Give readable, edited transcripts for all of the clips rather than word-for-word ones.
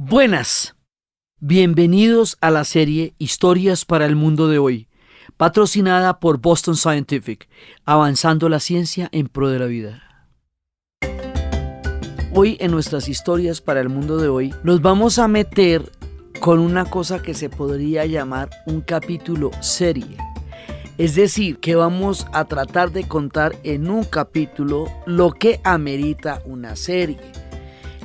Buenas, bienvenidos a la serie Historias para el Mundo de Hoy, patrocinada por Boston Scientific, avanzando la ciencia en pro de la vida. Hoy en nuestras historias para el mundo de hoy nos vamos a meter con una cosa que se podría llamar un capítulo serie. Es decir, que vamos a tratar de contar en un capítulo lo que amerita una serie.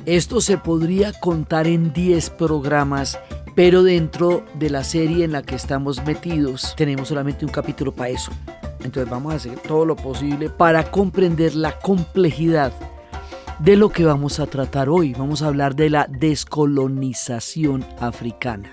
Esto se podría contar en 10 programas, pero dentro de la serie en la que estamos metidos tenemos solamente un capítulo para eso. Entonces vamos a hacer todo lo posible para comprender la complejidad de lo que vamos a tratar hoy. Vamos a hablar de la descolonización africana.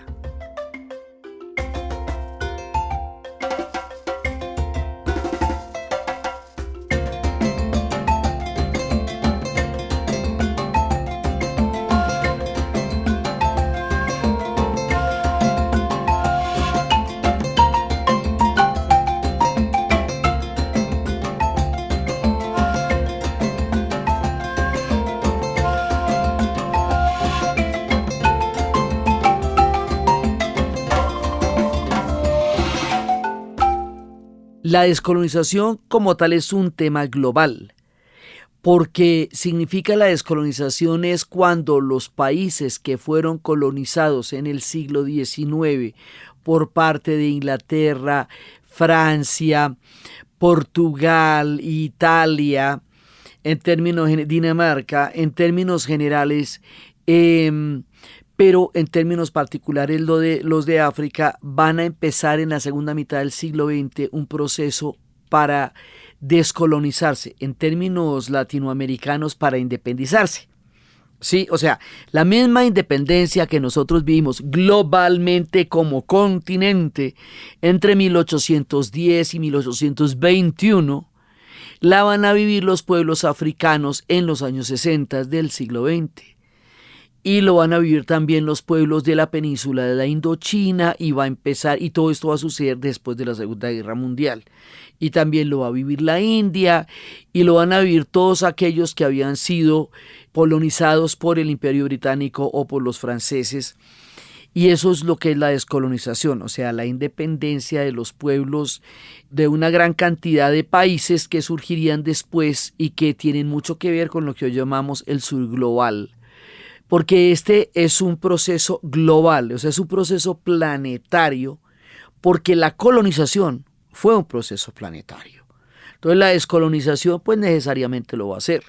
La descolonización como tal es un tema global, porque significa la descolonización es cuando los países que fueron colonizados en el siglo XIX por parte de Inglaterra, Francia, Portugal, Italia, Dinamarca, en términos generales, pero en términos particulares los de África van a empezar en la segunda mitad del siglo XX un proceso para descolonizarse, en términos latinoamericanos para independizarse. Sí, o sea, la misma independencia que nosotros vivimos globalmente como continente entre 1810 y 1821, la van a vivir los pueblos africanos en los años 60 del siglo XX. Y lo van a vivir también los pueblos de la península de la Indochina y todo esto va a suceder después de la Segunda Guerra Mundial. Y también lo va a vivir la India y lo van a vivir todos aquellos que habían sido colonizados por el Imperio Británico o por los franceses. Y eso es lo que es la descolonización, o sea, la independencia de los pueblos de una gran cantidad de países que surgirían después y que tienen mucho que ver con lo que hoy llamamos el sur global. Porque este es un proceso global, o sea, es un proceso planetario, porque la colonización fue un proceso planetario. Entonces la descolonización pues necesariamente lo va a hacer,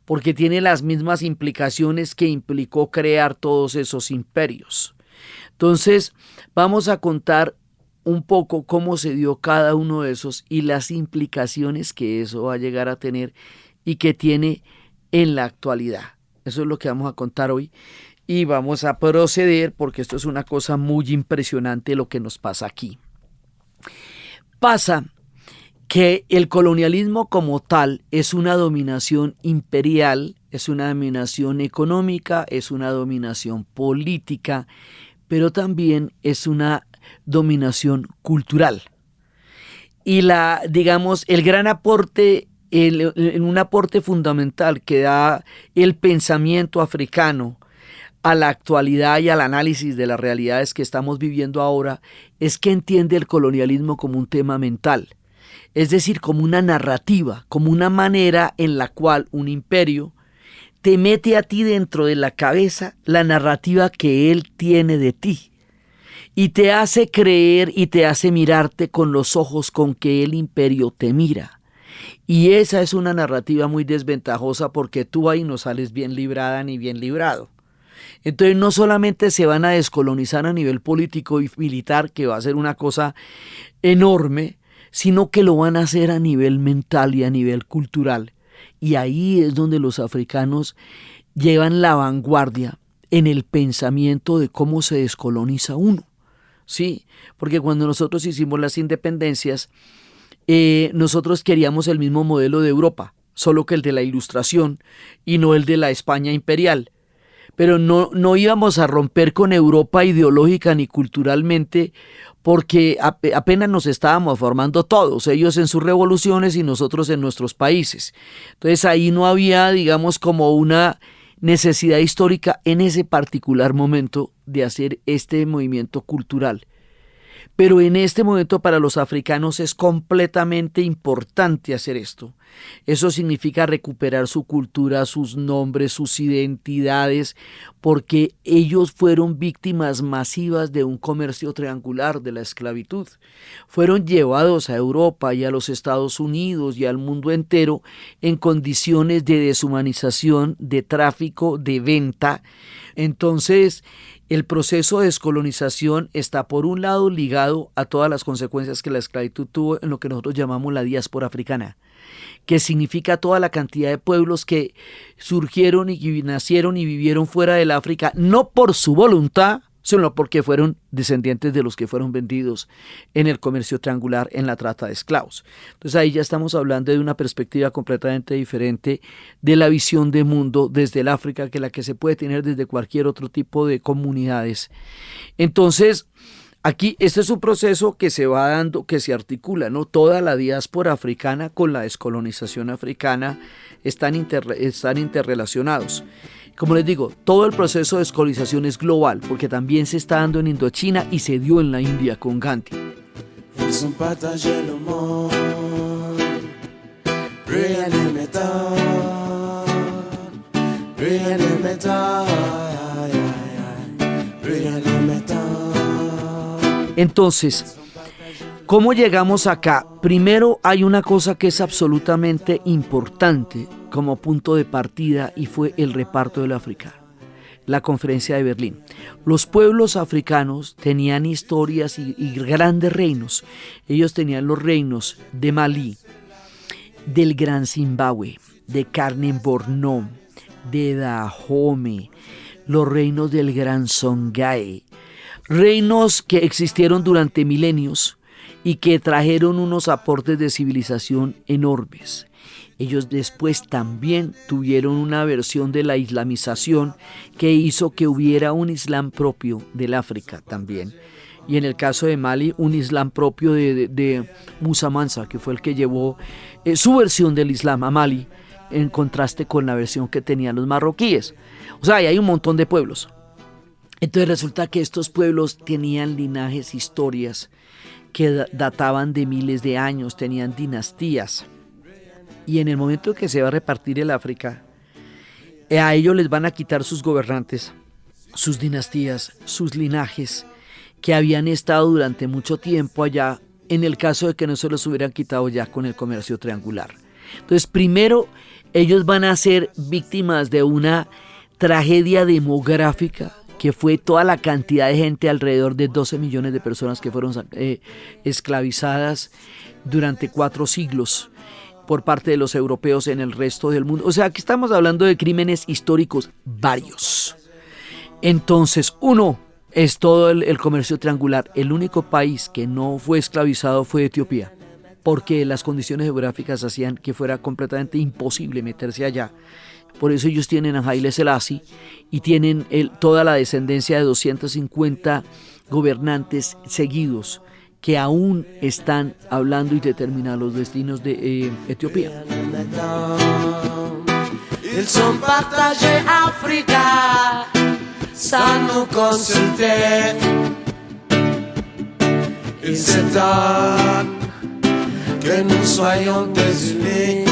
porque tiene las mismas implicaciones que implicó crear todos esos imperios. Entonces vamos a contar un poco cómo se dio cada uno de esos y las implicaciones que eso va a llegar a tener y que tiene en la actualidad. Eso es lo que vamos a contar hoy y vamos a proceder porque esto es una cosa muy impresionante lo que nos pasa aquí. Pasa que el colonialismo como tal es una dominación imperial, es una dominación económica, es una dominación política, pero también es una dominación cultural. Y el gran aporte en un aporte fundamental que da el pensamiento africano a la actualidad y al análisis de las realidades que estamos viviendo ahora es que entiende el colonialismo como un tema mental, es decir, como una narrativa, como una manera en la cual un imperio te mete a ti dentro de la cabeza la narrativa que él tiene de ti y te hace creer y te hace mirarte con los ojos con que el imperio te mira. Y esa es una narrativa muy desventajosa porque tú ahí no sales bien librada ni bien librado. Entonces no solamente se van a descolonizar a nivel político y militar, que va a ser una cosa enorme, sino que lo van a hacer a nivel mental y a nivel cultural. Y ahí es donde los africanos llevan la vanguardia en el pensamiento de cómo se descoloniza uno. Sí, porque cuando nosotros hicimos las independencias, nosotros queríamos el mismo modelo de Europa, solo que el de la Ilustración y no el de la España imperial. Pero no íbamos a romper con Europa ideológica ni culturalmente porque apenas nos estábamos formando todos, ellos en sus revoluciones y nosotros en nuestros países. Entonces ahí no había, digamos, como una necesidad histórica en ese particular momento de hacer este movimiento cultural. Pero en este momento para los africanos es completamente importante hacer esto. Eso significa recuperar su cultura, sus nombres, sus identidades, porque ellos fueron víctimas masivas de un comercio triangular de la esclavitud. Fueron llevados a Europa y a los Estados Unidos y al mundo entero en condiciones de deshumanización, de tráfico, de venta. Entonces, el proceso de descolonización está por un lado ligado a todas las consecuencias que la esclavitud tuvo en lo que nosotros llamamos la diáspora africana, que significa toda la cantidad de pueblos que surgieron y nacieron y vivieron fuera del África, no por su voluntad, sino porque fueron descendientes de los que fueron vendidos en el comercio triangular, en la trata de esclavos. Entonces ahí ya estamos hablando de una perspectiva completamente diferente de la visión de mundo desde el África que la que se puede tener desde cualquier otro tipo de comunidades. Entonces, aquí este es un proceso que se va dando, que se articula, ¿no? Toda la diáspora africana con la descolonización africana están interrelacionados. Como les digo, todo el proceso de descolonización es global, porque también se está dando en Indochina y se dio en la India con Gandhi. Entonces, ¿cómo llegamos acá? Primero hay una cosa que es absolutamente importante como punto de partida y fue el reparto del África, la Conferencia de Berlín. Los pueblos africanos tenían historias y grandes reinos. Ellos tenían los reinos de Malí, del Gran Zimbabue, de Carnen Borno, de Dahomey, los reinos del Gran Songhai, reinos que existieron durante milenios y que trajeron unos aportes de civilización enormes. Ellos después también tuvieron una versión de la islamización que hizo que hubiera un islam propio del África también. Y en el caso de Mali, un islam propio de Musa Mansa, que fue el que llevó su versión del islam a Mali, en contraste con la versión que tenían los marroquíes. O sea, ahí hay un montón de pueblos. Entonces resulta que estos pueblos tenían linajes, historias que databan de miles de años, tenían dinastías. Y en el momento que se va a repartir el África, a ellos les van a quitar sus gobernantes, sus dinastías, sus linajes, que habían estado durante mucho tiempo allá, en el caso de que no se los hubieran quitado ya con el comercio triangular. Entonces, primero, ellos van a ser víctimas de una tragedia demográfica, que fue toda la cantidad de gente, alrededor de 12 millones de personas que fueron esclavizadas durante 4 siglos por parte de los europeos en el resto del mundo. O sea, aquí estamos hablando de crímenes históricos varios. Entonces, uno es todo el comercio triangular. El único país que no fue esclavizado fue Etiopía, porque las condiciones geográficas hacían que fuera completamente imposible meterse allá. Por eso ellos tienen a Haile Selassie y tienen toda la descendencia de 250 gobernantes seguidos que aún están hablando y determinan los destinos de Etiopía. Ils sont partagés Africa, sans nous consulter. Ils s'étonnent que nous soyons désunis.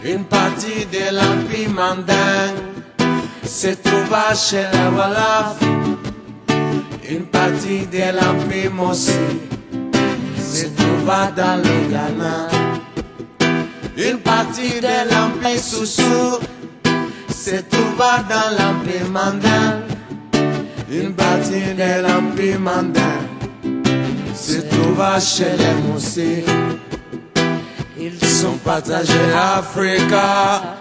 Une partie de l'Empire mandingue se trouva chez les Wolofs. Une partie de l'Empire Mossi se trouva dans le Ghana. Une partie de l'Empire Soussou se trouva dans l'Empire Mandin. Une partie de l'Empire Mandin se trouva chez les Mossi. Ils sont partagés Africa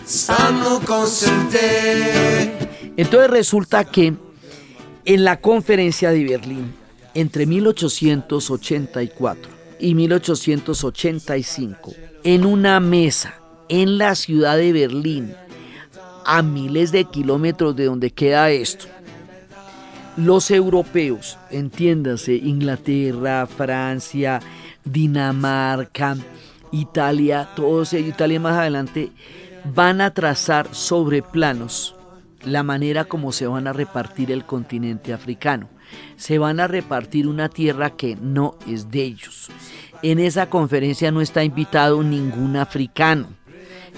sans nous consulter. Entonces resulta que en la conferencia de Berlín, entre 1884 y 1885, en una mesa en la ciudad de Berlín, a miles de kilómetros de donde queda esto, los europeos, entiéndase, Inglaterra, Francia, Dinamarca, Italia, todos ellos, Italia más adelante, van a trazar sobre planos la manera como se van a repartir el continente africano. Se van a repartir una tierra que no es de ellos. En esa conferencia no está invitado ningún africano.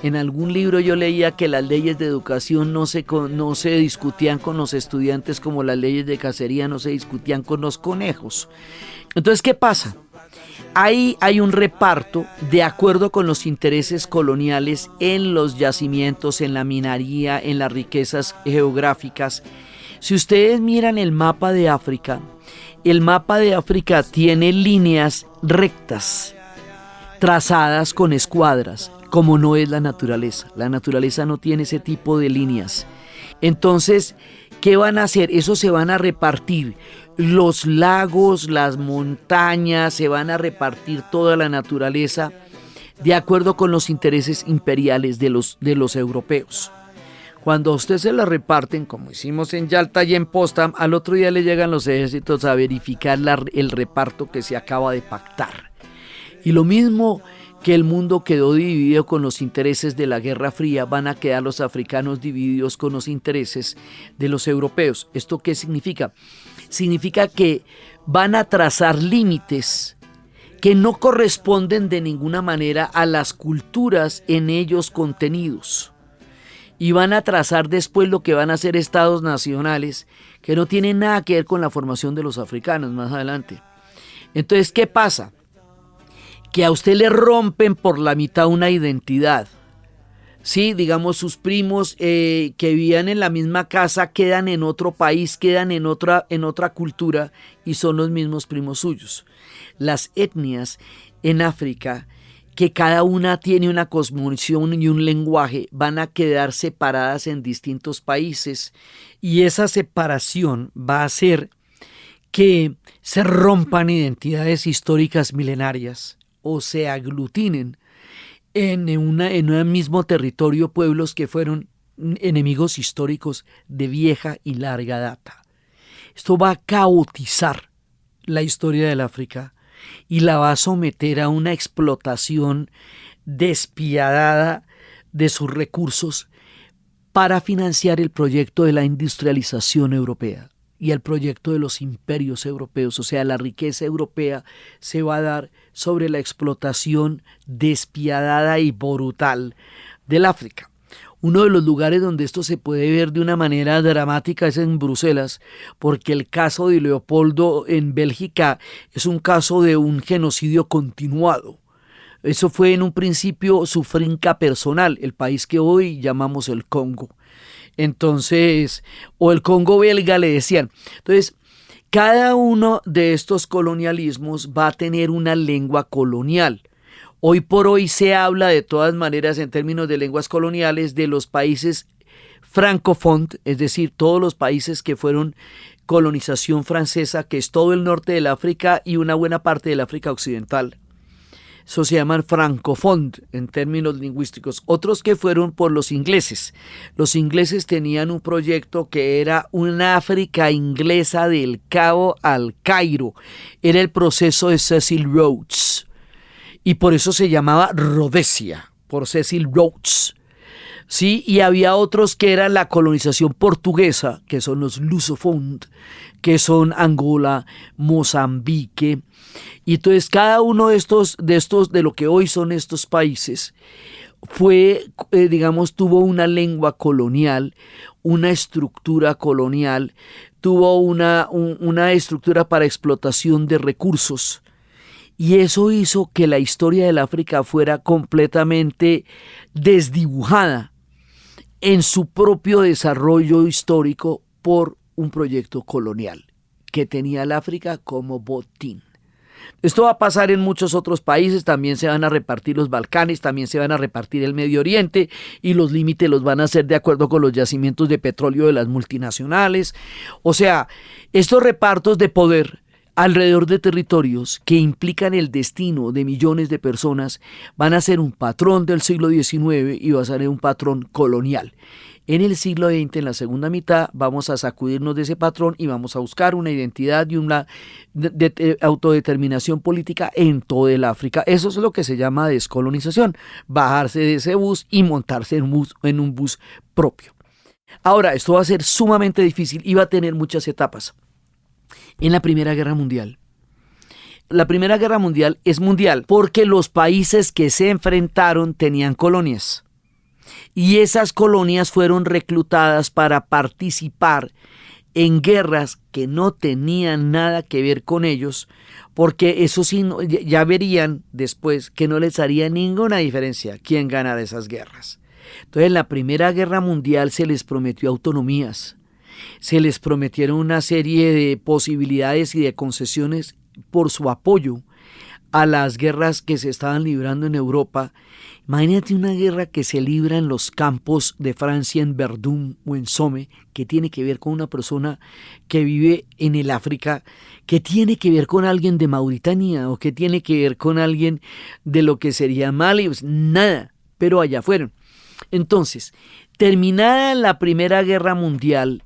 En algún libro yo leía que las leyes de educación no se discutían con los estudiantes como las leyes de cacería no se discutían con los conejos. Entonces, ¿qué pasa? Ahí hay un reparto de acuerdo con los intereses coloniales en los yacimientos, en la minería, en las riquezas geográficas. Si ustedes miran el mapa de África tiene líneas rectas, trazadas con escuadras, como no es la naturaleza. La naturaleza no tiene ese tipo de líneas. Entonces, ¿qué van a hacer? Eso se van a repartir. Los lagos, las montañas, se van a repartir toda la naturaleza de acuerdo con los intereses imperiales de los europeos. Cuando a usted se la reparten, como hicimos en Yalta y en Potsdam, al otro día le llegan los ejércitos a verificar el reparto que se acaba de pactar. Y lo mismo que el mundo quedó dividido con los intereses de la Guerra Fría, van a quedar los africanos divididos con los intereses de los europeos. ¿Esto qué significa? Significa que van a trazar límites que no corresponden de ninguna manera a las culturas en ellos contenidos. Y van a trazar después lo que van a ser estados nacionales que no tienen nada que ver con la formación de los africanos más adelante. Entonces, ¿qué pasa? Que a usted le rompen por la mitad una identidad. Sí, digamos, sus primos que vivían en la misma casa quedan en otro país, quedan en otra cultura y son los mismos primos suyos. Las etnias en África, que cada una tiene una cosmovisión y un lenguaje, van a quedar separadas en distintos países y esa separación va a hacer que se rompan identidades históricas milenarias o se aglutinen en un mismo territorio pueblos que fueron enemigos históricos de vieja y larga data. Esto va a caotizar la historia del África y la va a someter a una explotación despiadada de sus recursos para financiar el proyecto de la industrialización europea y el proyecto de los imperios europeos. O sea, la riqueza europea se va a dar sobre la explotación despiadada y brutal del África. Uno de los lugares donde esto se puede ver de una manera dramática es en Bruselas, porque el caso de Leopoldo en Bélgica es un caso de un genocidio continuado. Eso fue en un principio su finca personal, el país que hoy llamamos el Congo. Entonces, o el Congo belga le decían. Entonces, cada uno de estos colonialismos va a tener una lengua colonial. Hoy por hoy se habla de todas maneras en términos de lenguas coloniales de los países francófonos, es decir, todos los países que fueron colonización francesa, que es todo el norte del África y una buena parte del África occidental. Eso se llaman francófonos en términos lingüísticos. Otros que fueron por los ingleses. Los ingleses tenían un proyecto que era una África inglesa del Cabo al Cairo. Era el proceso de Cecil Rhodes. Y por eso se llamaba Rhodesia, por Cecil Rhodes. Sí, y había otros que eran la colonización portuguesa, que son los lusófonos, que son Angola, Mozambique. Y entonces cada uno de lo que hoy son estos países fue, tuvo una lengua colonial, una estructura colonial, tuvo una estructura para explotación de recursos. Y eso hizo que la historia del África fuera completamente desdibujada en su propio desarrollo histórico por un proyecto colonial que tenía el África como botín. Esto va a pasar en muchos otros países, también se van a repartir los Balcanes, también se van a repartir el Medio Oriente y los límites los van a hacer de acuerdo con los yacimientos de petróleo de las multinacionales. O sea, estos repartos de poder alrededor de territorios que implican el destino de millones de personas van a ser un patrón del siglo XIX y va a ser un patrón colonial. En el siglo XX, en la segunda mitad, vamos a sacudirnos de ese patrón y vamos a buscar una identidad y una autodeterminación política en todo el África. Eso es lo que se llama descolonización, bajarse de ese bus y montarse en un bus propio. Ahora, esto va a ser sumamente difícil y va a tener muchas etapas. En la Primera Guerra Mundial. La Primera Guerra Mundial es mundial porque los países que se enfrentaron tenían colonias. Y esas colonias fueron reclutadas para participar en guerras que no tenían nada que ver con ellos, porque eso sí, ya verían después que no les haría ninguna diferencia quién ganara esas guerras. Entonces, en la Primera Guerra Mundial se les prometió autonomías, se les prometieron una serie de posibilidades y de concesiones por su apoyo a las guerras que se estaban librando en Europa. Imagínate una guerra que se libra en los campos de Francia, en Verdún o en Somme, que tiene que ver con una persona que vive en el África, que tiene que ver con alguien de Mauritania o que tiene que ver con alguien de lo que sería Mali, pues nada, pero allá fueron. Entonces, terminada la Primera Guerra Mundial,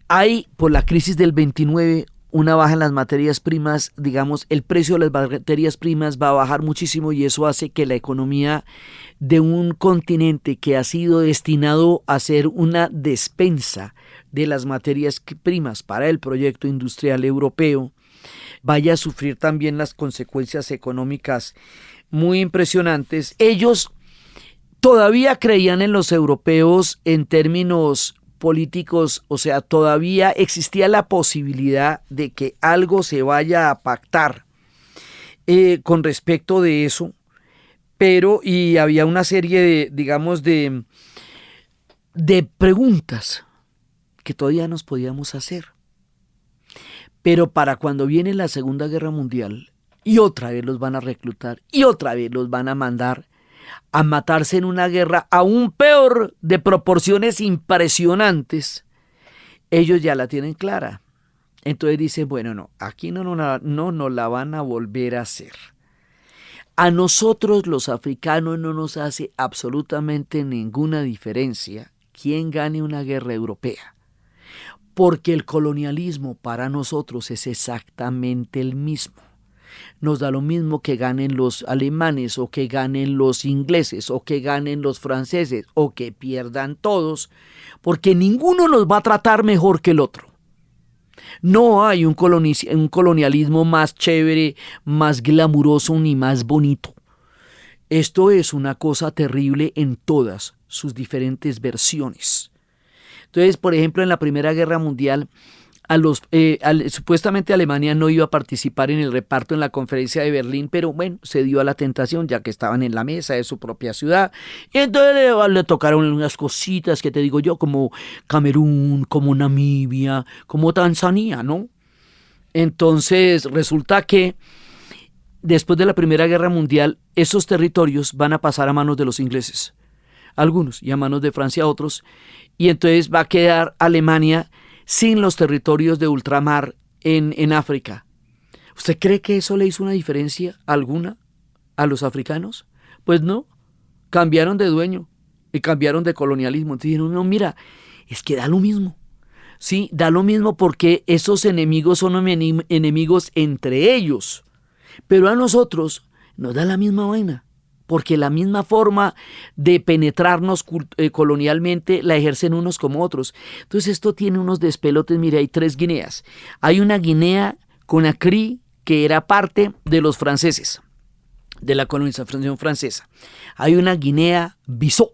hay por la crisis del 29 una baja en las materias primas, digamos, el precio de las materias primas va a bajar muchísimo y eso hace que la economía de un continente que ha sido destinado a ser una despensa de las materias primas para el proyecto industrial europeo vaya a sufrir también las consecuencias económicas muy impresionantes. Ellos todavía creían en los europeos en términos políticos, o sea, todavía existía la posibilidad de que algo se vaya a pactar con respecto de eso, pero y había una serie de, digamos, de preguntas que todavía nos podíamos hacer. Pero para cuando viene la Segunda Guerra Mundial y otra vez los van a reclutar y otra vez los van a mandar a matarse en una guerra aún peor, de proporciones impresionantes, ellos ya la tienen clara. Entonces dicen, bueno, no, aquí no nos la van a volver a hacer. A nosotros los africanos no nos hace absolutamente ninguna diferencia quién gane una guerra europea, porque el colonialismo para nosotros es exactamente el mismo. Nos da lo mismo que ganen los alemanes o que ganen los ingleses o que ganen los franceses o que pierdan todos, porque ninguno nos va a tratar mejor que el otro. No hay un colonialismo más chévere, más glamuroso ni más bonito. Esto es una cosa terrible en todas sus diferentes versiones. Entonces, por ejemplo, en la Primera Guerra Mundial, supuestamente Alemania no iba a participar en el reparto en la conferencia de Berlín, pero bueno, se dio a la tentación ya que estaban en la mesa de su propia ciudad. Y entonces le tocaron unas cositas que te digo yo, como Camerún, como Namibia, como Tanzania, ¿no? Entonces resulta que después de la Primera Guerra Mundial, esos territorios van a pasar a manos de los ingleses, algunos, y a manos de Francia otros, y entonces va a quedar Alemania sin los territorios de ultramar en África. ¿Usted cree que eso le hizo una diferencia alguna a los africanos? Pues no, cambiaron de dueño y cambiaron de colonialismo. Entonces dijeron, no, mira, es que da lo mismo. Sí, da lo mismo porque esos enemigos son enemigos entre ellos. Pero a nosotros nos da la misma vaina, porque la misma forma de penetrarnos colonialmente la ejercen unos como otros. Entonces esto tiene unos despelotes. Mire, hay 3 Guineas. Hay una Guinea Conakry que era parte de los franceses, de la colonización francesa. Hay una Guinea Bissau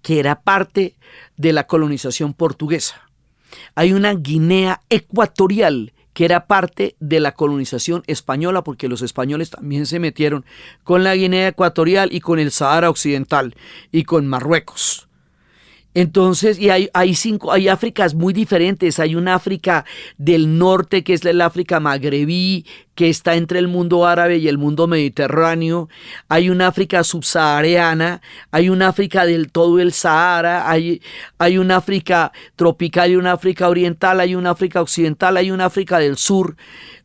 que era parte de la colonización portuguesa. Hay una Guinea Ecuatorial que era parte de la colonización española, porque los españoles también se metieron con la Guinea Ecuatorial y con el Sahara Occidental y con Marruecos. Entonces, y hay Áfricas muy diferentes. Hay una África del norte, que es el África magrebí, que está entre el mundo árabe y el mundo mediterráneo. Hay una África subsahariana, hay una África del todo el Sahara, hay una África tropical y una África oriental, hay una África occidental, hay una África del sur.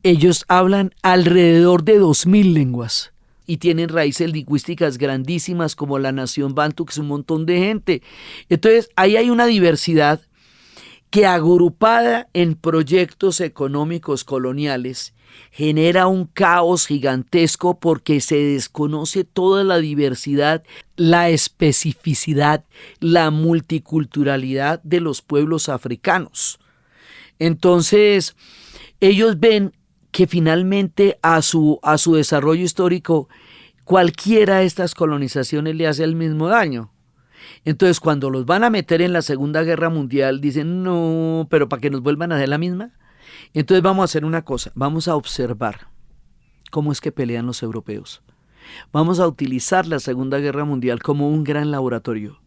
Ellos hablan alrededor de 2000 lenguas. y tienen raíces lingüísticas grandísimas como la nación bantu, que es un montón de gente. Entonces ahí hay una diversidad que agrupada en proyectos económicos coloniales genera un caos gigantesco porque se desconoce toda la diversidad, la especificidad, la multiculturalidad de los pueblos africanos. Entonces, ellos ven que finalmente a su desarrollo histórico cualquiera de estas colonizaciones le hace el mismo daño. Entonces, cuando los van a meter en la Segunda Guerra Mundial, dicen, no, pero para que nos vuelvan a hacer la misma. Entonces vamos a hacer una cosa, vamos a observar cómo es que pelean los europeos. Vamos a utilizar la Segunda Guerra Mundial como un gran laboratorio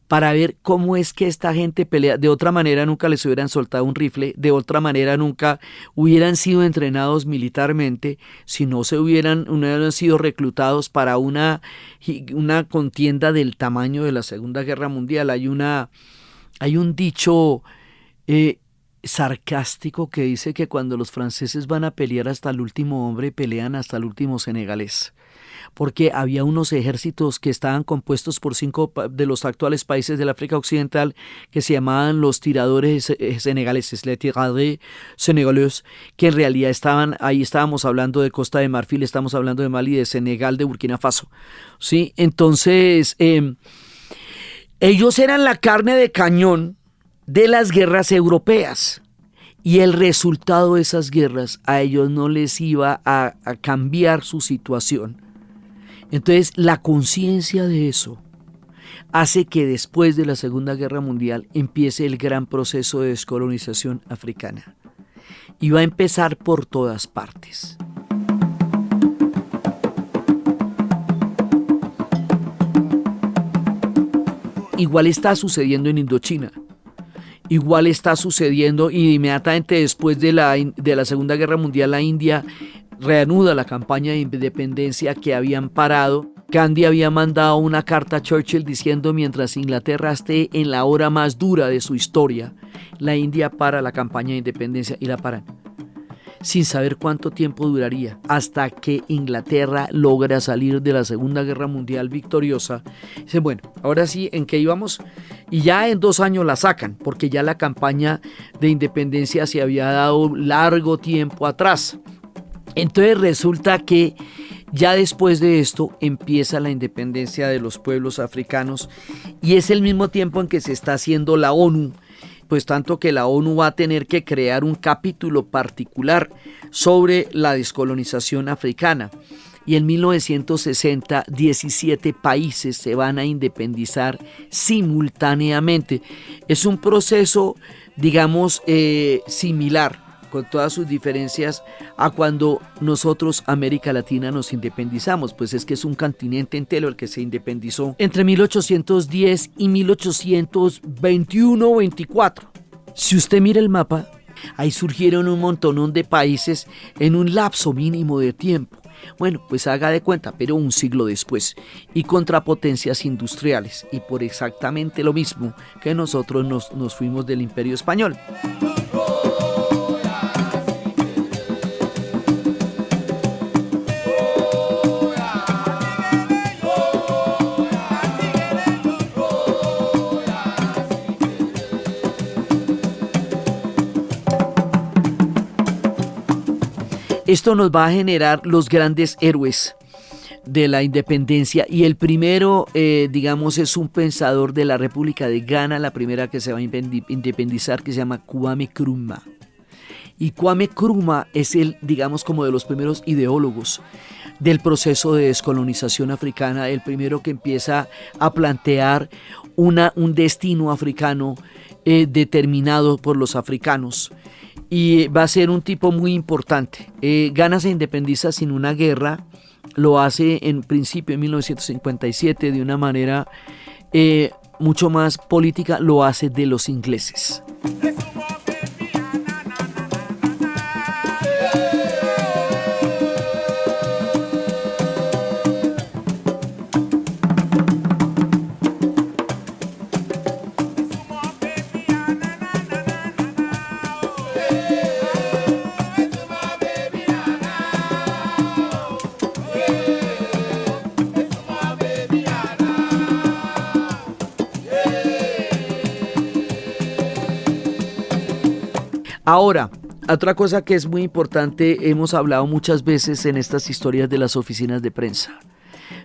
para ver cómo es que esta gente pelea. De otra manera nunca les hubieran soltado un rifle, de otra manera nunca hubieran sido entrenados militarmente, si no hubieran sido reclutados para una contienda del tamaño de la Segunda Guerra Mundial. Hay un dicho sarcástico que dice que cuando los franceses van a pelear hasta el último hombre, pelean hasta el último senegalés, porque había unos ejércitos que estaban compuestos por 5 de los actuales países del África Occidental que se llamaban los tiradores senegaleses, les tirades sénégalais, que en realidad estábamos hablando de Costa de Marfil, estamos hablando de Mali, de Senegal, de Burkina Faso, ¿sí? Entonces, ellos eran la carne de cañón de las guerras europeas, y el resultado de esas guerras a ellos no les iba a cambiar su situación. Entonces la conciencia de eso hace que después de la Segunda Guerra Mundial empiece el gran proceso de descolonización africana, y va a empezar por todas partes. Igual está sucediendo en Indochina. Igual está sucediendo, y inmediatamente después de la Segunda Guerra Mundial la India reanuda la campaña de independencia que habían parado. Gandhi había mandado una carta a Churchill diciendo: mientras Inglaterra esté en la hora más dura de su historia, la India para la campaña de independencia, y la paran, sin saber cuánto tiempo duraría, hasta que Inglaterra logra salir de la Segunda Guerra Mundial victoriosa. Dicen, bueno, ahora sí, ¿en qué íbamos? Y ya en 2 años la sacan, porque ya la campaña de independencia se había dado largo tiempo atrás. Entonces resulta que ya después de esto empieza la independencia de los pueblos africanos, y es el mismo tiempo en que se está haciendo la ONU, pues tanto que la ONU va a tener que crear un capítulo particular sobre la descolonización africana. Y en 1960, 17 países se van a independizar simultáneamente. Es un proceso, digamos, similar, con todas sus diferencias, a cuando nosotros, América Latina, nos independizamos. Pues es que es un continente entero el que se independizó entre 1810 y 1821-24. Si usted mira el mapa, ahí surgieron un montonón de países en un lapso mínimo de tiempo. Bueno, pues haga de cuenta, pero un siglo después, y contra potencias industriales, y por exactamente lo mismo que nosotros nos fuimos del Imperio Español. Esto nos va a generar los grandes héroes de la independencia, y el primero, digamos, es un pensador de la República de Ghana, la primera que se va a independizar, que se llama Kwame Nkrumah. Y Kwame Nkrumah es digamos, como de los primeros ideólogos del proceso de descolonización africana, el primero que empieza a plantear un destino africano determinado por los africanos. Y va a ser un tipo muy importante. Ghana se independiza sin una guerra, lo hace en principio en 1957 de una manera mucho más política, lo hace de los ingleses. Ahora, otra cosa que es muy importante, hemos hablado muchas veces en estas historias de las oficinas de prensa.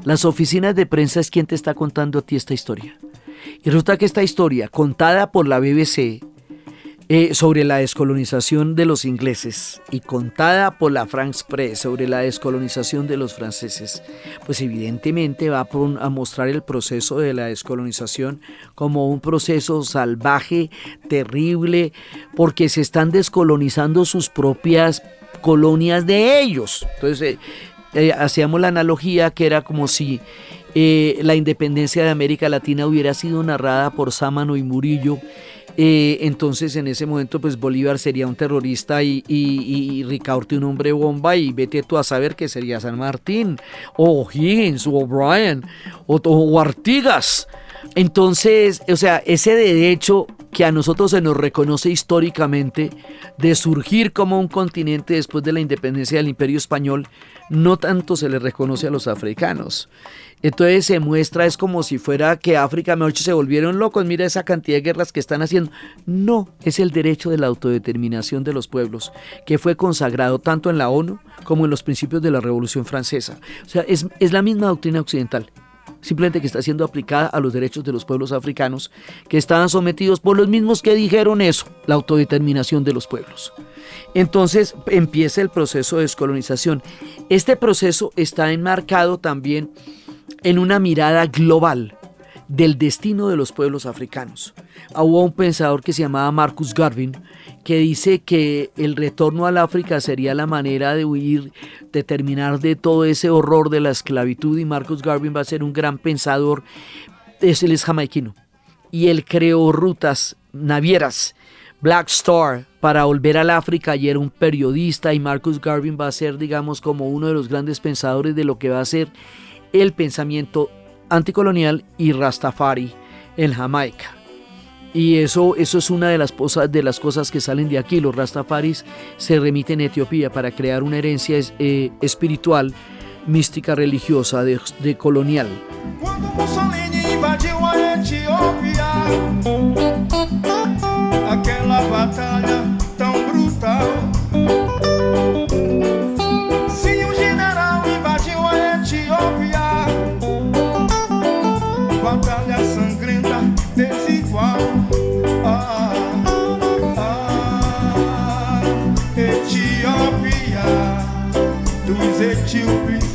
Las oficinas de prensa es quien te está contando a ti esta historia. Y resulta que esta historia, contada por la BBC, sobre la descolonización de los ingleses y contada por la France Press sobre la descolonización de los franceses, pues evidentemente va a mostrar el proceso de la descolonización como un proceso salvaje, terrible, porque se están descolonizando sus propias colonias de ellos. Entonces hacíamos la analogía que era como si la independencia de América Latina hubiera sido narrada por Sámano y Murillo. Entonces en ese momento pues Bolívar sería un terrorista y Ricaurte un hombre bomba, y vete tú a saber que sería San Martín o Higgins o O'Brien o Artigas. Entonces, o sea, ese derecho que a nosotros se nos reconoce históricamente de surgir como un continente después de la independencia del Imperio Español, no tanto se le reconoce a los africanos. Entonces se muestra, es como si fuera que África, mejor dicho, se volvieron locos, mira esa cantidad de guerras que están haciendo. No, es el derecho de la autodeterminación de los pueblos, que fue consagrado tanto en la ONU como en los principios de la Revolución Francesa. O sea, es la misma doctrina occidental, simplemente que está siendo aplicada a los derechos de los pueblos africanos, que estaban sometidos por los mismos que dijeron eso, la autodeterminación de los pueblos. Entonces empieza el proceso de descolonización. Este proceso está enmarcado también en una mirada global del destino de los pueblos africanos. Hubo un pensador que se llamaba Marcus Garvey, que dice que el retorno al África sería la manera de huir, de terminar de todo ese horror de la esclavitud, y Marcus Garvey va a ser un gran pensador. Él es jamaiquino y él creó rutas navieras, Black Star, para volver al África, y era un periodista, y Marcus Garvey va a ser, digamos, como uno de los grandes pensadores de lo que va a ser el pensamiento anticolonial y Rastafari en Jamaica. Y eso es una de las cosas que salen de aquí. Los Rastafaris se remiten a Etiopía para crear una herencia espiritual, mística, religiosa, de colonial. Cuando Mussolini invadiu a Etiópia, aquela batalha tão brutal. Se um general invadiu a Etiópia, batalha sangrenta, desigual. Etiópia dos etíopes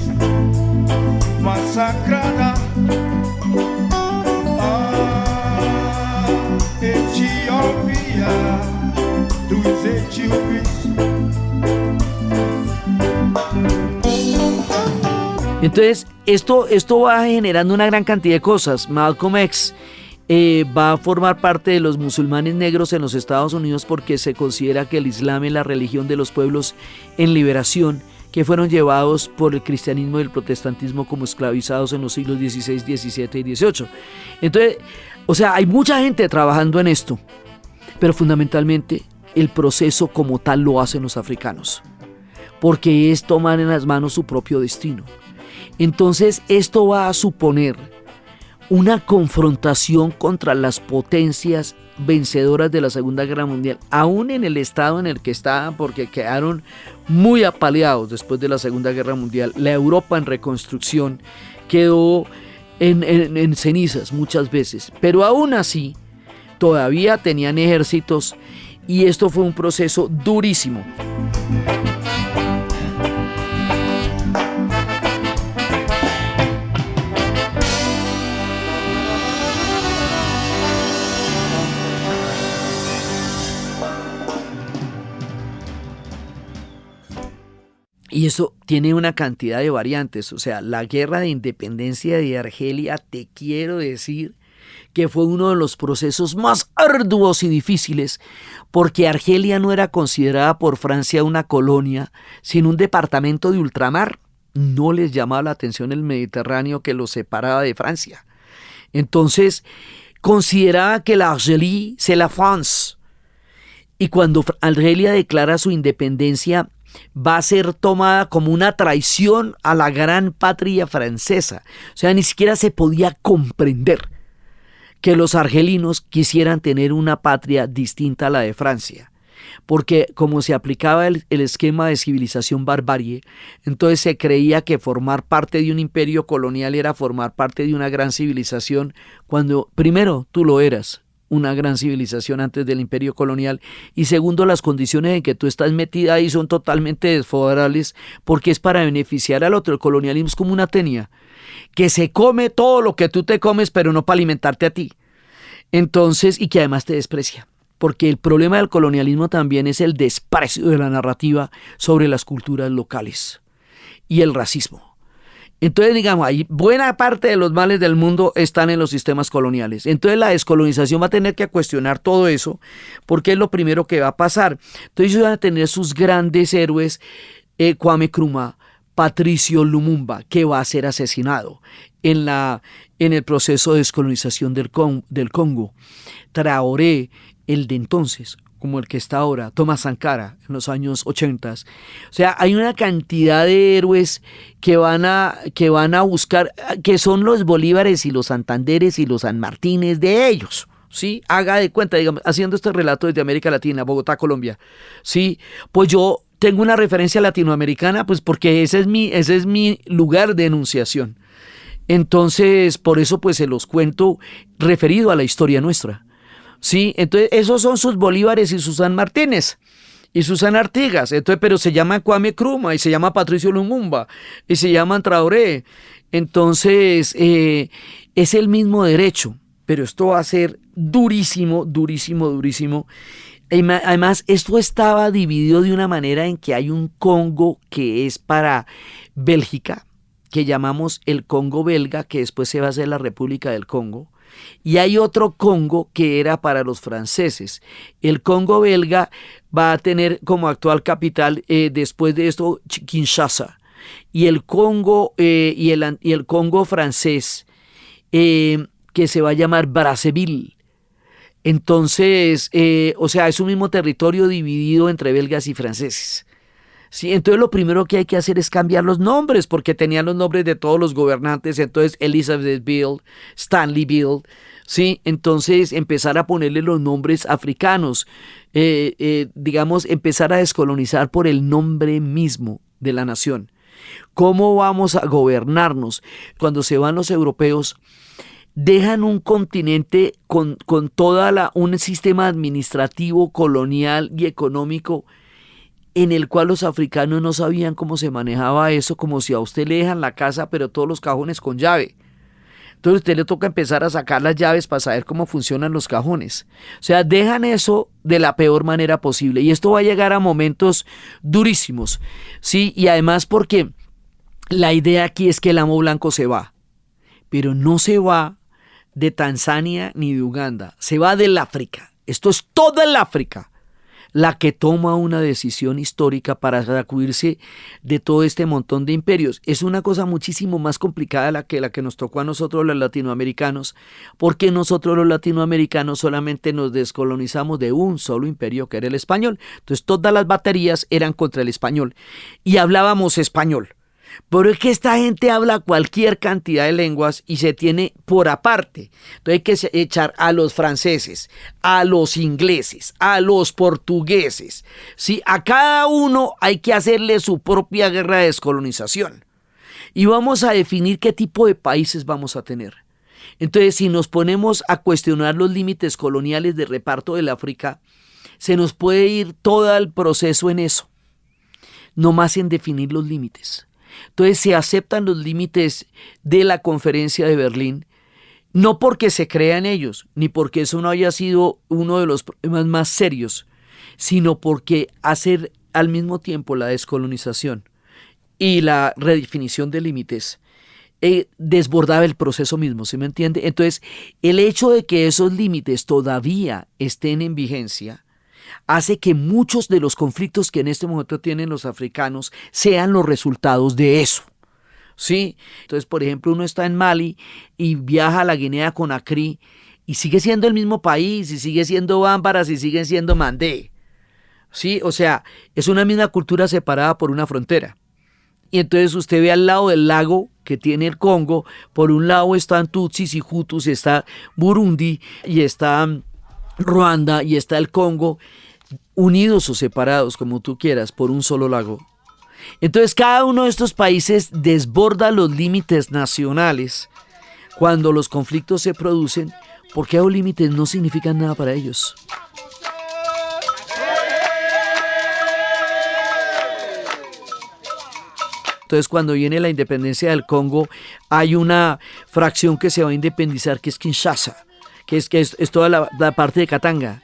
massacrada. Etiópia dos etíopes. Entonces esto va generando una gran cantidad de cosas. Malcolm X va a formar parte de los musulmanes negros en los Estados Unidos porque se considera que el Islam es la religión de los pueblos en liberación, que fueron llevados por el cristianismo y el protestantismo como esclavizados en los siglos XVI, XVII y XVIII. Entonces, o sea, hay mucha gente trabajando en esto, pero fundamentalmente el proceso como tal lo hacen los africanos, porque es tomar en las manos su propio destino. Entonces esto va a suponer una confrontación contra las potencias vencedoras de la Segunda Guerra Mundial, aún en el estado en el que estaban, porque quedaron muy apaleados después de la Segunda Guerra Mundial. La Europa en reconstrucción quedó en cenizas muchas veces, pero aún así todavía tenían ejércitos, y esto fue un proceso durísimo. Y eso tiene una cantidad de variantes. O sea, la guerra de independencia de Argelia, te quiero decir que fue uno de los procesos más arduos y difíciles, porque Argelia no era considerada por Francia una colonia, sino un departamento de ultramar. No les llamaba la atención el Mediterráneo que los separaba de Francia. Entonces, consideraba que la Argelie, c'est la France. Y cuando Argelia declara su independencia, va a ser tomada como una traición a la gran patria francesa. O sea, ni siquiera se podía comprender que los argelinos quisieran tener una patria distinta a la de Francia. porque como se aplicaba el esquema de civilización barbarie, entonces se creía que formar parte de un imperio colonial era formar parte de una gran civilización, cuando primero tú lo eras, una gran civilización antes del imperio colonial, y segundo, las condiciones en que tú estás metida ahí son totalmente desfavorables porque es para beneficiar al otro. El colonialismo es como una tenia que se come todo lo que tú te comes, pero no para alimentarte a ti. Entonces, y que además te desprecia. Porque el problema del colonialismo también es el desprecio de la narrativa sobre las culturas locales y el racismo. Entonces, digamos, ahí buena parte de los males del mundo están en los sistemas coloniales. Entonces, la descolonización va a tener que cuestionar todo eso, porque es lo primero que va a pasar. Entonces, ellos van a tener sus grandes héroes, Kwame Nkrumah, Patricio Lumumba, que va a ser asesinado en el proceso de descolonización del Congo. Traoré, el de entonces, como el que está ahora, Thomas Sankara, en los años 80. O sea, hay una cantidad de héroes que van a buscar, que son los Bolívares y los Santanderes y los San Martínez de ellos. ¿Sí? Haga de cuenta, digamos, haciendo este relato desde América Latina, Bogotá, Colombia. ¿Sí? Pues yo tengo una referencia latinoamericana, pues porque ese es mi lugar de enunciación. Entonces, por eso pues se los cuento referido a la historia nuestra. Sí, entonces esos son sus Bolívares y sus San Martínez y sus San Artigas. Entonces, pero se llama Kwame Nkrumah y se llama Patricio Lumumba y se llaman Traoré. Entonces, es el mismo derecho, pero esto va a ser durísimo, durísimo, durísimo. Además, esto estaba dividido de una manera en que hay un Congo que es para Bélgica, que llamamos el Congo belga, que después se va a hacer la República del Congo. Y hay otro Congo que era para los franceses. El Congo belga va a tener como actual capital, después de esto, Kinshasa. Y el Congo, y el Congo francés, que se va a llamar Brazzaville. Entonces, o sea, es un mismo territorio dividido entre belgas y franceses. Sí, entonces lo primero que hay que hacer es cambiar los nombres, porque tenían los nombres de todos los gobernantes. Entonces, Elizabethville, Stanleyville, sí, entonces empezar a ponerle los nombres africanos, digamos, empezar a descolonizar por el nombre mismo de la nación. ¿Cómo vamos a gobernarnos? Cuando se van los europeos, dejan un continente con un sistema administrativo, colonial y económico en el cual los africanos no sabían cómo se manejaba eso, como si a usted le dejan la casa, pero todos los cajones con llave. Entonces a usted le toca empezar a sacar las llaves para saber cómo funcionan los cajones. O sea, dejan eso de la peor manera posible. Y esto va a llegar a momentos durísimos, ¿sí? Y además porque la idea aquí es que el amo blanco se va, pero no se va de Tanzania ni de Uganda, se va del África. Esto es toda el África la que toma una decisión histórica para sacudirse de todo este montón de imperios. Es una cosa muchísimo más complicada la que nos tocó a nosotros los latinoamericanos, porque nosotros los latinoamericanos solamente nos descolonizamos de un solo imperio, que era el español. Entonces todas las baterías eran contra el español y hablábamos español. Pero es que esta gente habla cualquier cantidad de lenguas y se tiene por aparte. Entonces hay que echar a los franceses, a los ingleses, a los portugueses. ¿Sí? A cada uno hay que hacerle su propia guerra de descolonización. Y vamos a definir qué tipo de países vamos a tener. Entonces, si nos ponemos a cuestionar los límites coloniales de reparto del África, se nos puede ir todo el proceso en eso. No más en definir los límites. Entonces se aceptan los límites de la Conferencia de Berlín, no porque se crean ellos, ni porque eso no haya sido uno de los problemas más serios, sino porque hacer al mismo tiempo la descolonización y la redefinición de límites desbordaba el proceso mismo, ¿sí me entiende? Entonces, el hecho de que esos límites todavía estén en vigencia hace que muchos de los conflictos que en este momento tienen los africanos sean los resultados de eso. ¿Sí? Entonces, por ejemplo, uno está en Mali y viaja a la Guinea Conakry y sigue siendo el mismo país, y sigue siendo Bambaras, y sigue siendo Mandé. ¿Sí? O sea, es una misma cultura separada por una frontera. Y entonces usted ve al lado del lago que tiene el Congo, por un lado están Tutsis y Hutus, y está Burundi, y está Ruanda, y está el Congo. unidos o separados, como tú quieras, por un solo lago. Entonces cada uno de estos países desborda los límites nacionales cuando los conflictos se producen, porque esos límites no significan nada para ellos. Entonces cuando viene la independencia del Congo, hay una fracción que se va a independizar, que es Kinshasa, que es toda la parte de Katanga.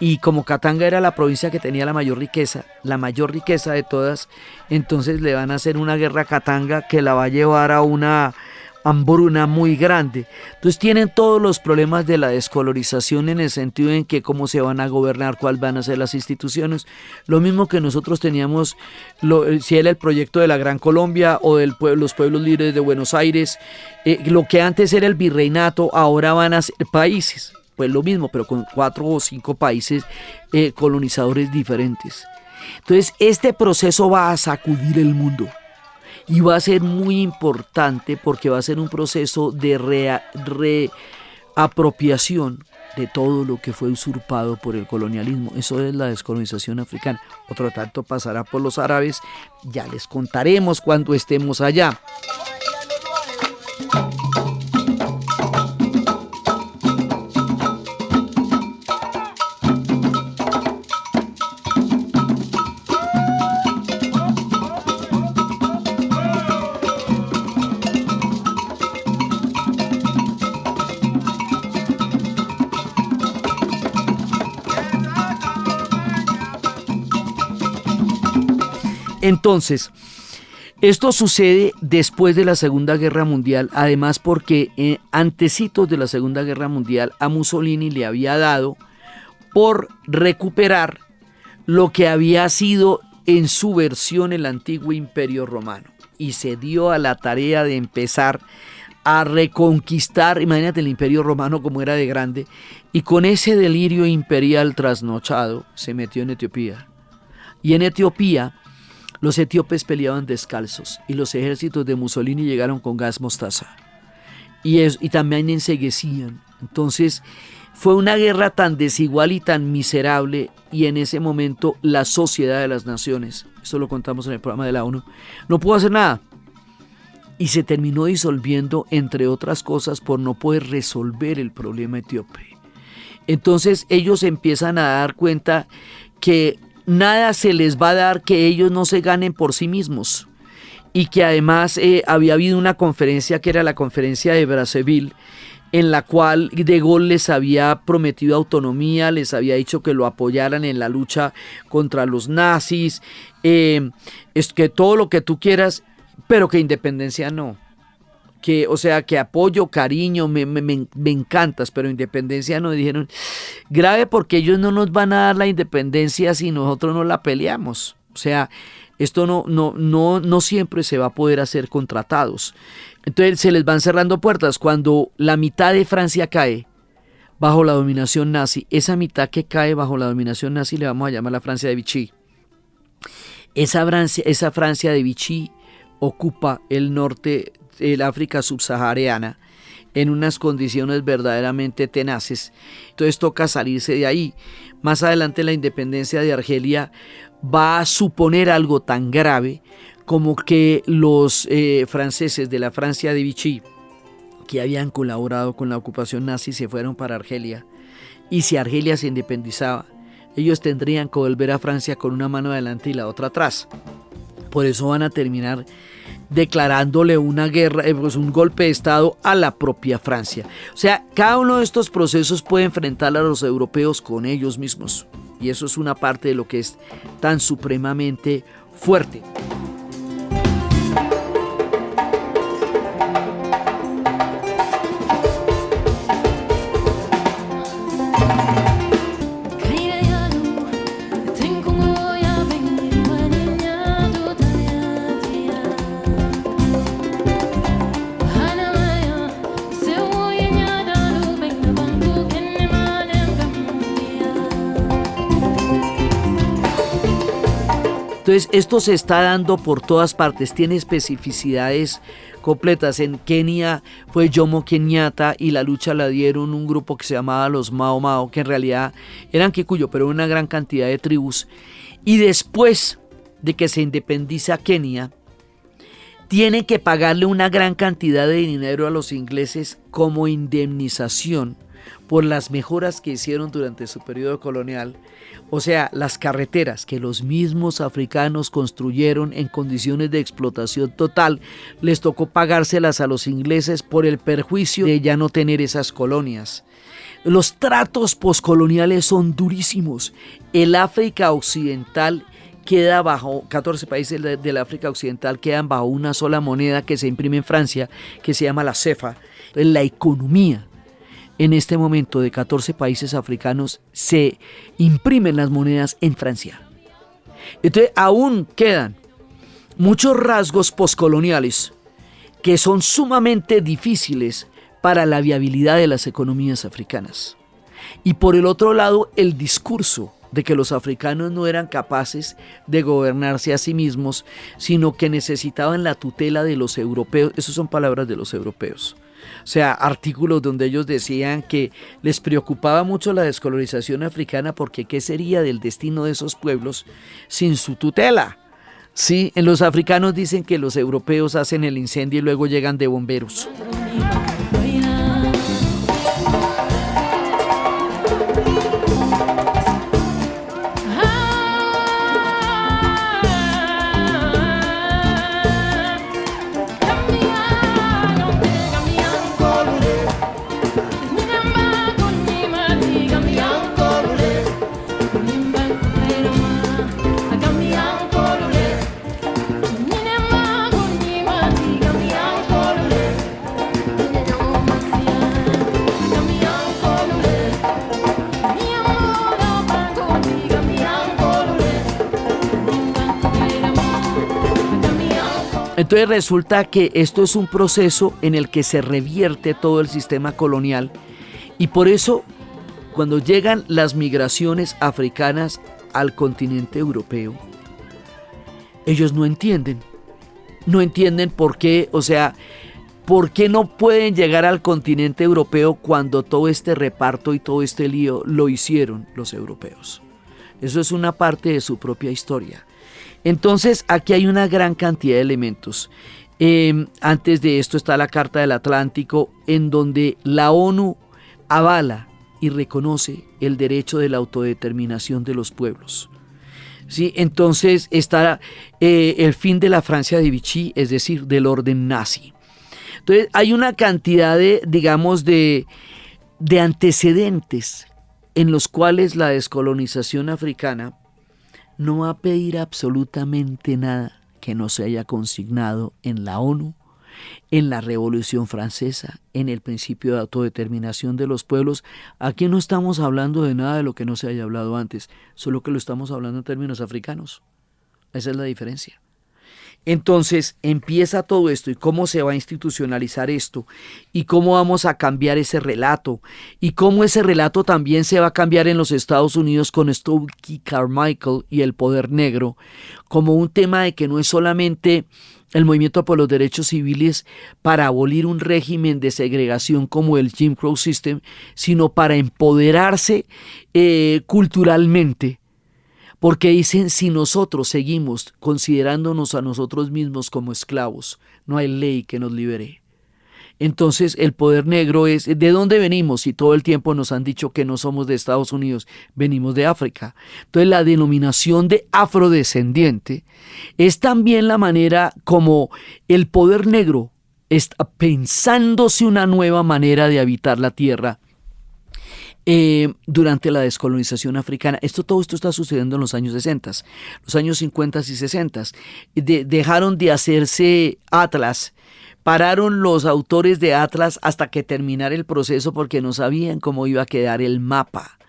Y como Katanga era la provincia que tenía la mayor riqueza de todas, entonces le van a hacer una guerra a Katanga que la va a llevar a una hambruna muy grande. Entonces tienen todos los problemas de la descolonización, en el sentido en que cómo se van a gobernar, cuáles van a ser las instituciones. Lo mismo que nosotros teníamos, si era el proyecto de la Gran Colombia o de los pueblos libres de Buenos Aires, lo que antes era el virreinato, ahora van a ser países. Pues lo mismo, pero con 4 o 5 países colonizadores diferentes. Entonces este proceso va a sacudir el mundo y va a ser muy importante, porque va a ser un proceso de reapropiación de todo lo que fue usurpado por el colonialismo. Eso es la descolonización africana. Otro tanto pasará por los árabes, ya les contaremos cuando estemos allá. Entonces, esto sucede después de la Segunda Guerra Mundial, además porque antecitos de la Segunda Guerra Mundial a Mussolini le había dado por recuperar lo que había sido en su versión el antiguo Imperio Romano, y se dio a la tarea de empezar a reconquistar, imagínate el Imperio Romano como era de grande, y con ese delirio imperial trasnochado se metió en Etiopía. Y en Etiopía los etíopes peleaban descalzos y los ejércitos de Mussolini llegaron con gas mostaza y también enceguecían. Entonces fue una guerra tan desigual y tan miserable, y en ese momento la Sociedad de las Naciones, esto lo contamos en el programa de la ONU, no pudo hacer nada y se terminó disolviendo, entre otras cosas, por no poder resolver el problema etíope. Entonces ellos empiezan a dar cuenta que nada se les va a dar que ellos no se ganen por sí mismos, y que además había habido una conferencia que era la conferencia de Brazzaville, en la cual De Gaulle les había prometido autonomía, les había dicho que lo apoyaran en la lucha contra los nazis, es que todo lo que tú quieras, pero que independencia no. O sea, que apoyo, cariño, me encantas, pero independencia no. Dijeron, grave, porque ellos no nos van a dar la independencia si nosotros no la peleamos. O sea, esto no siempre se va a poder hacer con tratados. Entonces se les van cerrando puertas. Cuando la mitad de Francia cae bajo la dominación nazi, esa mitad que cae bajo la dominación nazi le vamos a llamar la Francia de Vichy. Esa Francia de Vichy ocupa el norte, el África subsahariana, en unas condiciones verdaderamente tenaces. Entonces toca salirse de ahí. Más adelante la independencia de Argelia va a suponer algo tan grave como que los franceses de la Francia de Vichy, que habían colaborado con la ocupación nazi, se fueron para Argelia, y si Argelia se independizaba, ellos tendrían que volver a Francia con una mano adelante y la otra atrás. Por eso van a terminar declarándole una guerra, pues un golpe de estado a la propia Francia. O sea, cada uno de estos procesos puede enfrentar a los europeos con ellos mismos, y eso es una parte de lo que es tan supremamente fuerte. Entonces, esto se está dando por todas partes, tiene especificidades completas. En Kenia fue Jomo Kenyatta y la lucha la dieron un grupo que se llamaba los Mau Mau, que en realidad eran Kikuyu, pero una gran cantidad de tribus. Y después de que se independiza Kenia, tiene que pagarle una gran cantidad de dinero a los ingleses como indemnización por las mejoras que hicieron durante su periodo colonial. O sea, las carreteras que los mismos africanos construyeron en condiciones de explotación total, les tocó pagárselas a los ingleses por el perjuicio de ya no tener esas colonias. Los tratos poscoloniales son durísimos. El África Occidental queda bajo, 14 países del África Occidental quedan bajo una sola moneda que se imprime en Francia, que se llama la CFA. La economía en este momento de 14 países africanos se imprimen las monedas en Francia. Entonces aún quedan muchos rasgos poscoloniales que son sumamente difíciles para la viabilidad de las economías africanas. Y por el otro lado, el discurso de que los africanos no eran capaces de gobernarse a sí mismos, sino que necesitaban la tutela de los europeos. Esas son palabras de los europeos. O sea, artículos donde ellos decían que les preocupaba mucho la descolonización africana porque ¿qué sería del destino de esos pueblos sin su tutela? Sí, en los africanos dicen que los europeos hacen el incendio y luego llegan de bomberos. Entonces resulta que esto es un proceso en el que se revierte todo el sistema colonial y por eso cuando llegan las migraciones africanas al continente europeo, ellos no entienden por qué, o sea, por qué no pueden llegar al continente europeo cuando todo este reparto y todo este lío lo hicieron los europeos. Eso es una parte de su propia historia. Entonces aquí hay una gran cantidad de elementos. Antes de esto está la Carta del Atlántico, en donde la ONU avala y reconoce el derecho de la autodeterminación de los pueblos. ¿Sí? Entonces está el fin de la Francia de Vichy, es decir, del orden nazi. Entonces hay una cantidad de, digamos, de antecedentes en los cuales la descolonización africana no va a pedir absolutamente nada que no se haya consignado en la ONU, en la Revolución Francesa, en el principio de autodeterminación de los pueblos. Aquí no estamos hablando de nada de lo que no se haya hablado antes, solo que lo estamos hablando en términos africanos. Esa es la diferencia. Entonces empieza todo esto y cómo se va a institucionalizar esto y cómo vamos a cambiar ese relato y cómo ese relato también se va a cambiar en los Estados Unidos con Stokely Carmichael y el poder negro como un tema de que no es solamente el movimiento por los derechos civiles para abolir un régimen de segregación como el Jim Crow System, sino para empoderarse culturalmente. Porque dicen, si nosotros seguimos considerándonos a nosotros mismos como esclavos, no hay ley que nos libere. Entonces el poder negro es, ¿de dónde venimos? Y todo el tiempo nos han dicho que no somos de Estados Unidos, venimos de África. Entonces la denominación de afrodescendiente es también la manera como el poder negro está pensándose una nueva manera de habitar la tierra. Durante la descolonización africana. Todo esto está sucediendo en los años 60, los años 50 y 60. Dejaron de hacerse atlas, pararon los autores de atlas hasta que terminara el proceso porque no sabían cómo iba a quedar el mapa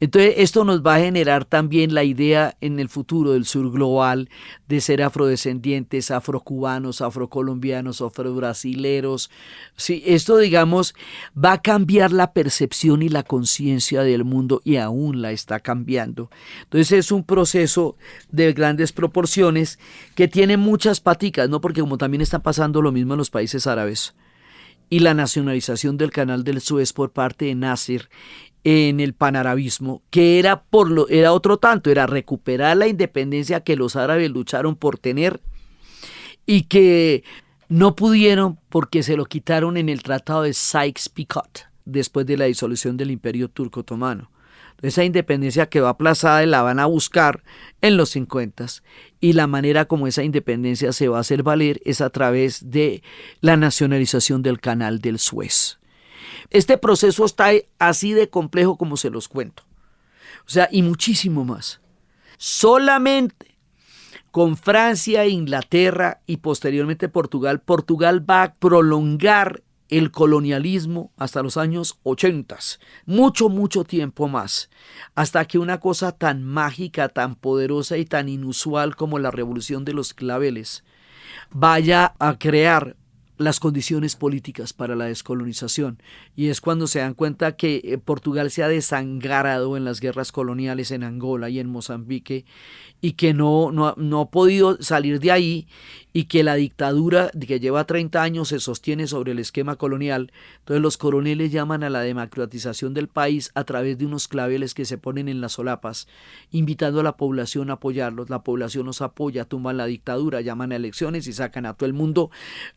Entonces, esto nos va a generar también la idea en el futuro del sur global de ser afrodescendientes, afrocubanos, afrocolombianos, afrobrasileros. Sí, esto, digamos, va a cambiar la percepción y la conciencia del mundo y aún la está cambiando. Entonces, es un proceso de grandes proporciones que tiene muchas paticas, ¿no? Porque como también está pasando lo mismo en los países árabes y la nacionalización del canal del Suez por parte de Nasser en el panarabismo, que era otro tanto, era recuperar la independencia que los árabes lucharon por tener y que no pudieron porque se lo quitaron en el tratado de Sykes-Picot después de la disolución del Imperio Turco Otomano. Esa independencia quedó aplazada y la van a buscar en los 50 y la manera como esa independencia se va a hacer valer es a través de la nacionalización del canal del Suez. Este proceso está así de complejo como se los cuento. O sea, y muchísimo más. Solamente con Francia, Inglaterra y posteriormente Portugal va a prolongar el colonialismo hasta los años 80, mucho tiempo más, hasta que una cosa tan mágica, tan poderosa y tan inusual como la revolución de los claveles vaya a crear las condiciones políticas para la descolonización, y es cuando se dan cuenta que Portugal se ha desangrado en las guerras coloniales en Angola y en Mozambique y que no ha podido salir de ahí, y que la dictadura que lleva 30 años se sostiene sobre el esquema colonial. Entonces los coroneles llaman a la democratización del país a través de unos claveles que se ponen en las solapas, invitando a la población a apoyarlos. La población los apoya, tumban la dictadura, llaman a elecciones y sacan a todo el mundo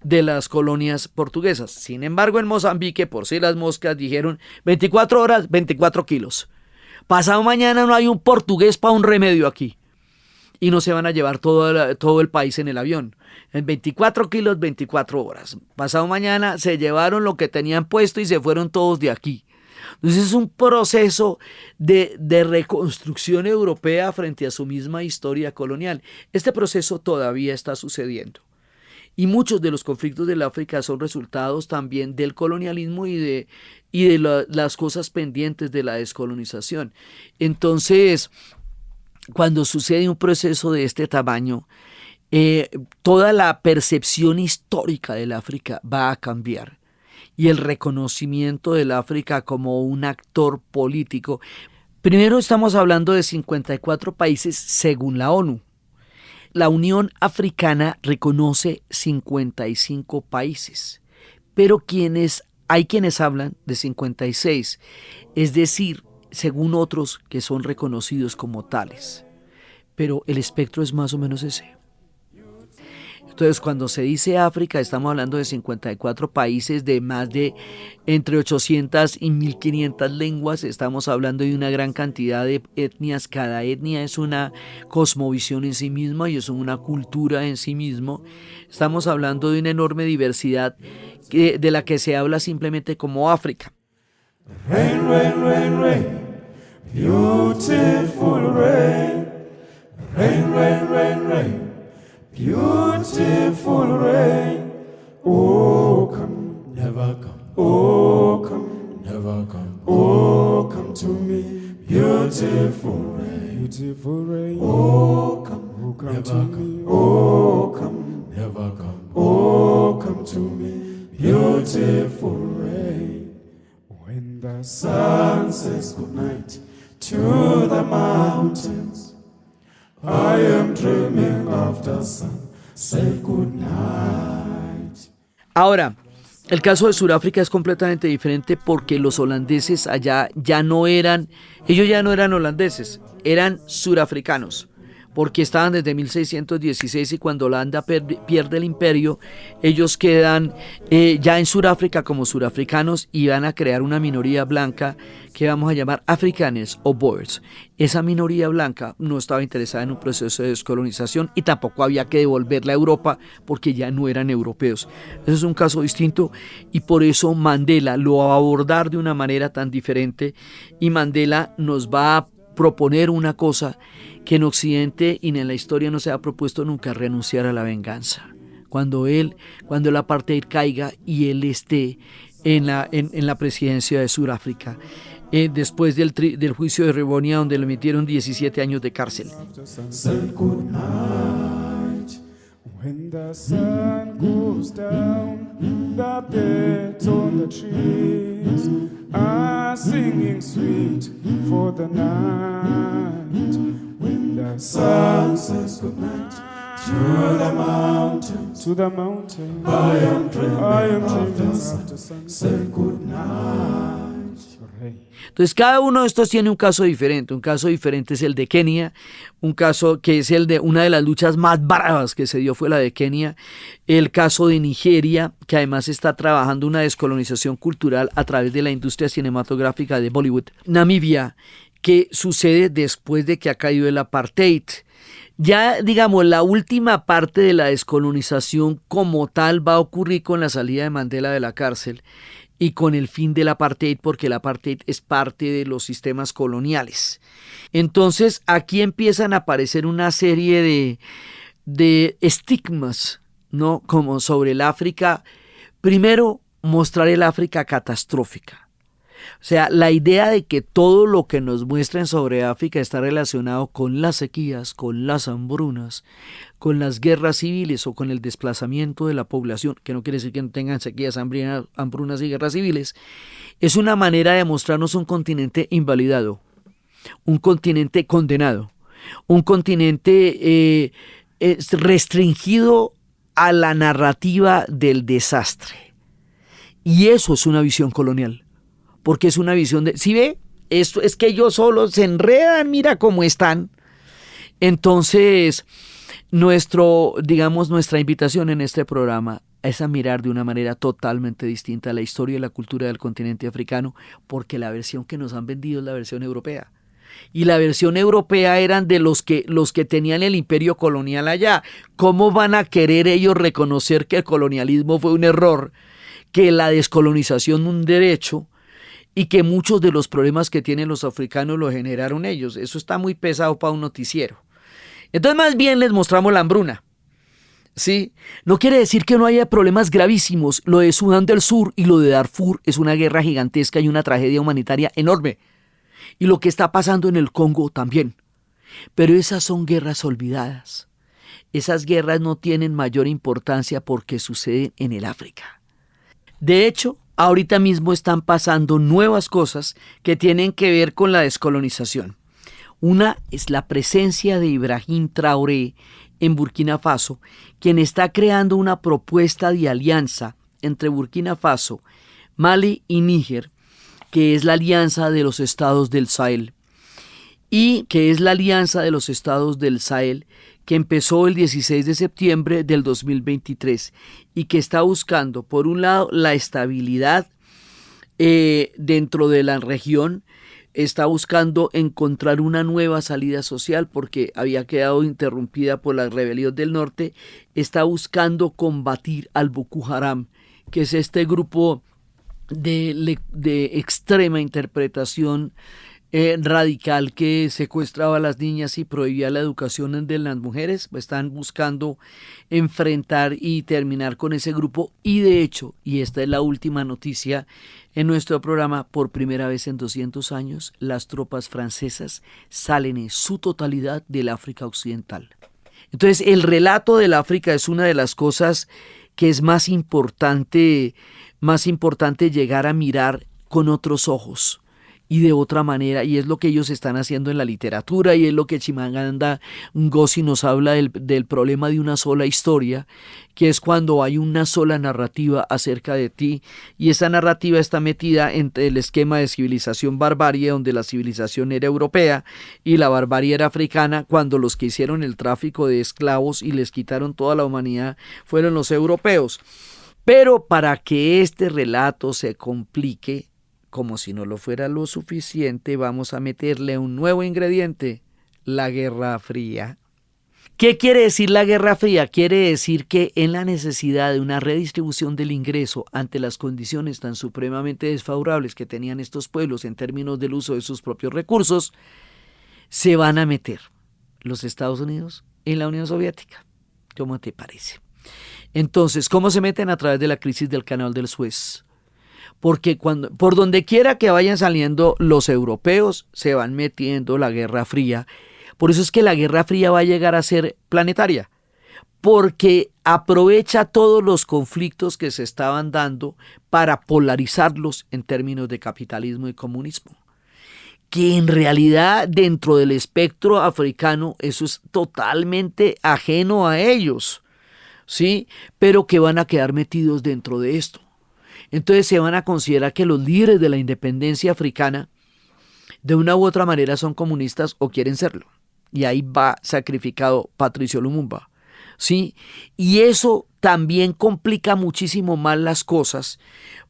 de las colonias portuguesas. Sin embargo, en Mozambique, por si las moscas, dijeron 24 horas, 24 kilos. Pasado mañana no hay un portugués para un remedio aquí. Y no se van a llevar todo el país en el avión. En 24 kilos, 24 horas. Pasado mañana se llevaron lo que tenían puesto y se fueron todos de aquí. Entonces es un proceso de reconstrucción europea frente a su misma historia colonial. Este proceso todavía está sucediendo. Y muchos de los conflictos del África son resultados también del colonialismo y de las cosas pendientes de la descolonización. Entonces, cuando sucede un proceso de este tamaño, toda la percepción histórica del África va a cambiar, y el reconocimiento del África como un actor político. Primero, estamos hablando de 54 países según la ONU. La Unión Africana reconoce 55 países, pero hay quienes hablan de 56, es decir, según otros que son reconocidos como tales. Pero el espectro es más o menos ese. Entonces, cuando se dice África, estamos hablando de 54 países de más de entre 800 y 1500 lenguas. Estamos hablando de una gran cantidad de etnias. Cada etnia es una cosmovisión en sí misma y es una cultura en sí mismo. Estamos hablando de una enorme diversidad de la que se habla simplemente como África. Rain, rain, rain, rain, beautiful rain. Rain, rain, rain, rain, beautiful rain. Oh, come, never come. Oh, come, never come. Oh, come to me, beautiful rain. Beautiful rain. Oh, come, never come. Oh, come, never come. Oh, come to me, beautiful rain. When the sun says goodnight to the mountains, I am dreaming of the sun, say good night. Ahora, el caso de Sudáfrica es completamente diferente porque los holandeses allá ellos ya no eran holandeses, eran surafricanos, porque estaban desde 1616 y cuando Holanda pierde el imperio, ellos quedan ya en Sudáfrica como surafricanos y van a crear una minoría blanca que vamos a llamar afrikaners o Boers. Esa minoría blanca no estaba interesada en un proceso de descolonización y tampoco había que devolverla a Europa porque ya no eran europeos. Ese es un caso distinto y por eso Mandela lo va a abordar de una manera tan diferente, y Mandela nos va a proponer una cosa que en Occidente y en la historia no se ha propuesto nunca: renunciar a la venganza. Cuando el apartheid caiga y él esté en la presidencia de Sudáfrica, después del juicio de Rivonia, donde le metieron 17 años de cárcel. Say good night. When the sun goes down, the birds on the trees are singing sweet for the night. When the sun says good night to the mountain, I am dreaming of the sun. Say good night. Entonces cada uno de estos tiene un caso diferente. Un caso diferente es el de Kenia, un caso que es el de una de las luchas más bravas que se dio fue la de Kenia, el caso de Nigeria, que además está trabajando una descolonización cultural a través de la industria cinematográfica de Bollywood. Namibia, que sucede después de que ha caído el apartheid. Ya, digamos, la última parte de la descolonización como tal va a ocurrir con la salida de Mandela de la cárcel y con el fin del apartheid, porque el apartheid es parte de los sistemas coloniales. Entonces, aquí empiezan a aparecer una serie de estigmas, ¿no? Como sobre el África. Primero, mostrar el África catastrófica. O sea, la idea de que todo lo que nos muestran sobre África está relacionado con las sequías, con las hambrunas, con las guerras civiles o con el desplazamiento de la población, que no quiere decir que no tengan sequías, hambrunas y guerras civiles, es una manera de mostrarnos un continente invalidado, un continente condenado, un continente restringido a la narrativa del desastre. Y eso es una visión colonial. Porque es una visión de, ¿sí ve? Esto es que ellos solos se enredan, mira cómo están. Entonces, nuestra invitación en este programa es a mirar de una manera totalmente distinta la historia y la cultura del continente africano, porque la versión que nos han vendido es la versión europea. Y la versión europea eran de los que tenían el imperio colonial allá. ¿Cómo van a querer ellos reconocer que el colonialismo fue un error, que la descolonización un derecho, y que muchos de los problemas que tienen los africanos lo generaron ellos? Eso está muy pesado para un noticiero. Entonces más bien les mostramos la hambruna, ¿sí? No quiere decir que no haya problemas gravísimos. Lo de Sudán del Sur y lo de Darfur es una guerra gigantesca y una tragedia humanitaria enorme. Y lo que está pasando en el Congo también. Pero esas son guerras olvidadas. Esas guerras no tienen mayor importancia porque suceden en el África. De hecho, ahorita mismo están pasando nuevas cosas que tienen que ver con la descolonización. Una es la presencia de Ibrahim Traoré en Burkina Faso, quien está creando una propuesta de alianza entre Burkina Faso, Mali y Níger, que es la alianza de los estados del Sahel. Y que es la alianza de los estados del Sahel que empezó el 16 de septiembre del 2023 y que está buscando, por un lado, la estabilidad dentro de la región, está buscando encontrar una nueva salida social porque había quedado interrumpida por la rebelión del norte, está buscando combatir al Boko Haram, que es este grupo de extrema interpretación radical que secuestraba a las niñas y prohibía la educación de las mujeres. Están buscando enfrentar y terminar con ese grupo y de hecho, y esta es la última noticia en nuestro programa, por primera vez en 200 años las tropas francesas salen en su totalidad del África Occidental. Entonces el relato del África es una de las cosas que es más importante llegar a mirar con otros ojos y de otra manera, y es lo que ellos están haciendo en la literatura, y es lo que Chimamanda Ngozi nos habla del problema de una sola historia, que es cuando hay una sola narrativa acerca de ti, y esa narrativa está metida entre el esquema de civilización-barbarie, donde la civilización era europea y la barbarie era africana, cuando los que hicieron el tráfico de esclavos y les quitaron toda la humanidad fueron los europeos. Pero para que este relato se complique, como si no lo fuera lo suficiente, vamos a meterle un nuevo ingrediente: la Guerra Fría. ¿Qué quiere decir la Guerra Fría? Quiere decir que en la necesidad de una redistribución del ingreso ante las condiciones tan supremamente desfavorables que tenían estos pueblos en términos del uso de sus propios recursos, se van a meter los Estados Unidos en la Unión Soviética. ¿Cómo te parece? Entonces, ¿cómo se meten? A través de la crisis del Canal del Suez. porque por donde quiera que vayan saliendo los europeos, se van metiendo la Guerra Fría. Por eso es que la Guerra Fría va a llegar a ser planetaria, porque aprovecha todos los conflictos que se estaban dando para polarizarlos en términos de capitalismo y comunismo. Que en realidad dentro del espectro africano eso es totalmente ajeno a ellos, ¿sí? Pero que van a quedar metidos dentro de esto. Entonces se van a considerar que los líderes de la independencia africana de una u otra manera son comunistas o quieren serlo. Y ahí va sacrificado Patrice Lumumba, ¿sí? Y eso también complica muchísimo más las cosas,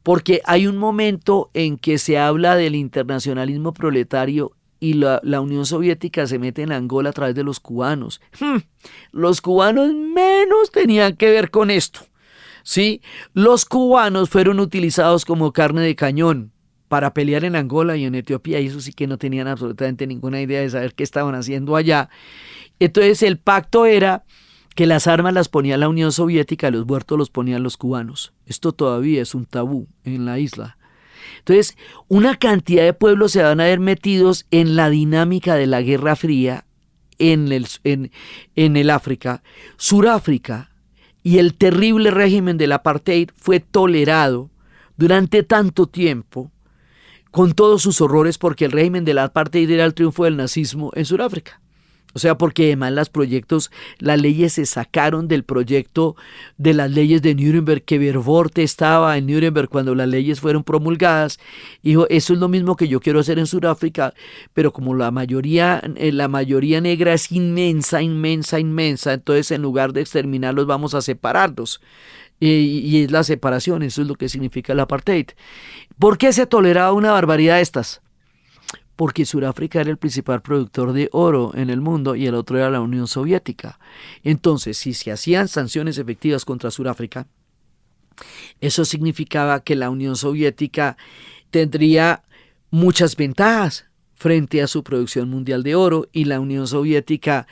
porque hay un momento en que se habla del internacionalismo proletario y la Unión Soviética se mete en Angola a través de los cubanos. Los cubanos menos tenían que ver con esto, ¿sí? Los cubanos fueron utilizados como carne de cañón para pelear en Angola y en Etiopía, y eso sí que no tenían absolutamente ninguna idea de saber qué estaban haciendo allá. Entonces el pacto era que las armas las ponía la Unión Soviética, los muertos los ponían los cubanos. Esto todavía es un tabú en la isla. Entonces, una cantidad de pueblos se van a ver metidos en la dinámica de la Guerra Fría en el África. Suráfrica y el terrible régimen del apartheid fue tolerado durante tanto tiempo, con todos sus horrores, porque el régimen del apartheid era el triunfo del nazismo en Sudáfrica. O sea, porque además las leyes se sacaron del proyecto de las leyes de Nuremberg, que Verwoerd estaba en Nuremberg cuando las leyes fueron promulgadas. Dijo, eso es lo mismo que yo quiero hacer en Sudáfrica, pero como la mayoría negra es inmensa, entonces en lugar de exterminarlos vamos a separarlos. Y es la separación, eso es lo que significa el apartheid. ¿Por qué se toleraba una barbaridad de estas? Porque Sudáfrica era el principal productor de oro en el mundo y el otro era la Unión Soviética. Entonces, si se hacían sanciones efectivas contra Sudáfrica, eso significaba que la Unión Soviética tendría muchas ventajas frente a su producción mundial de oro, y la Unión Soviética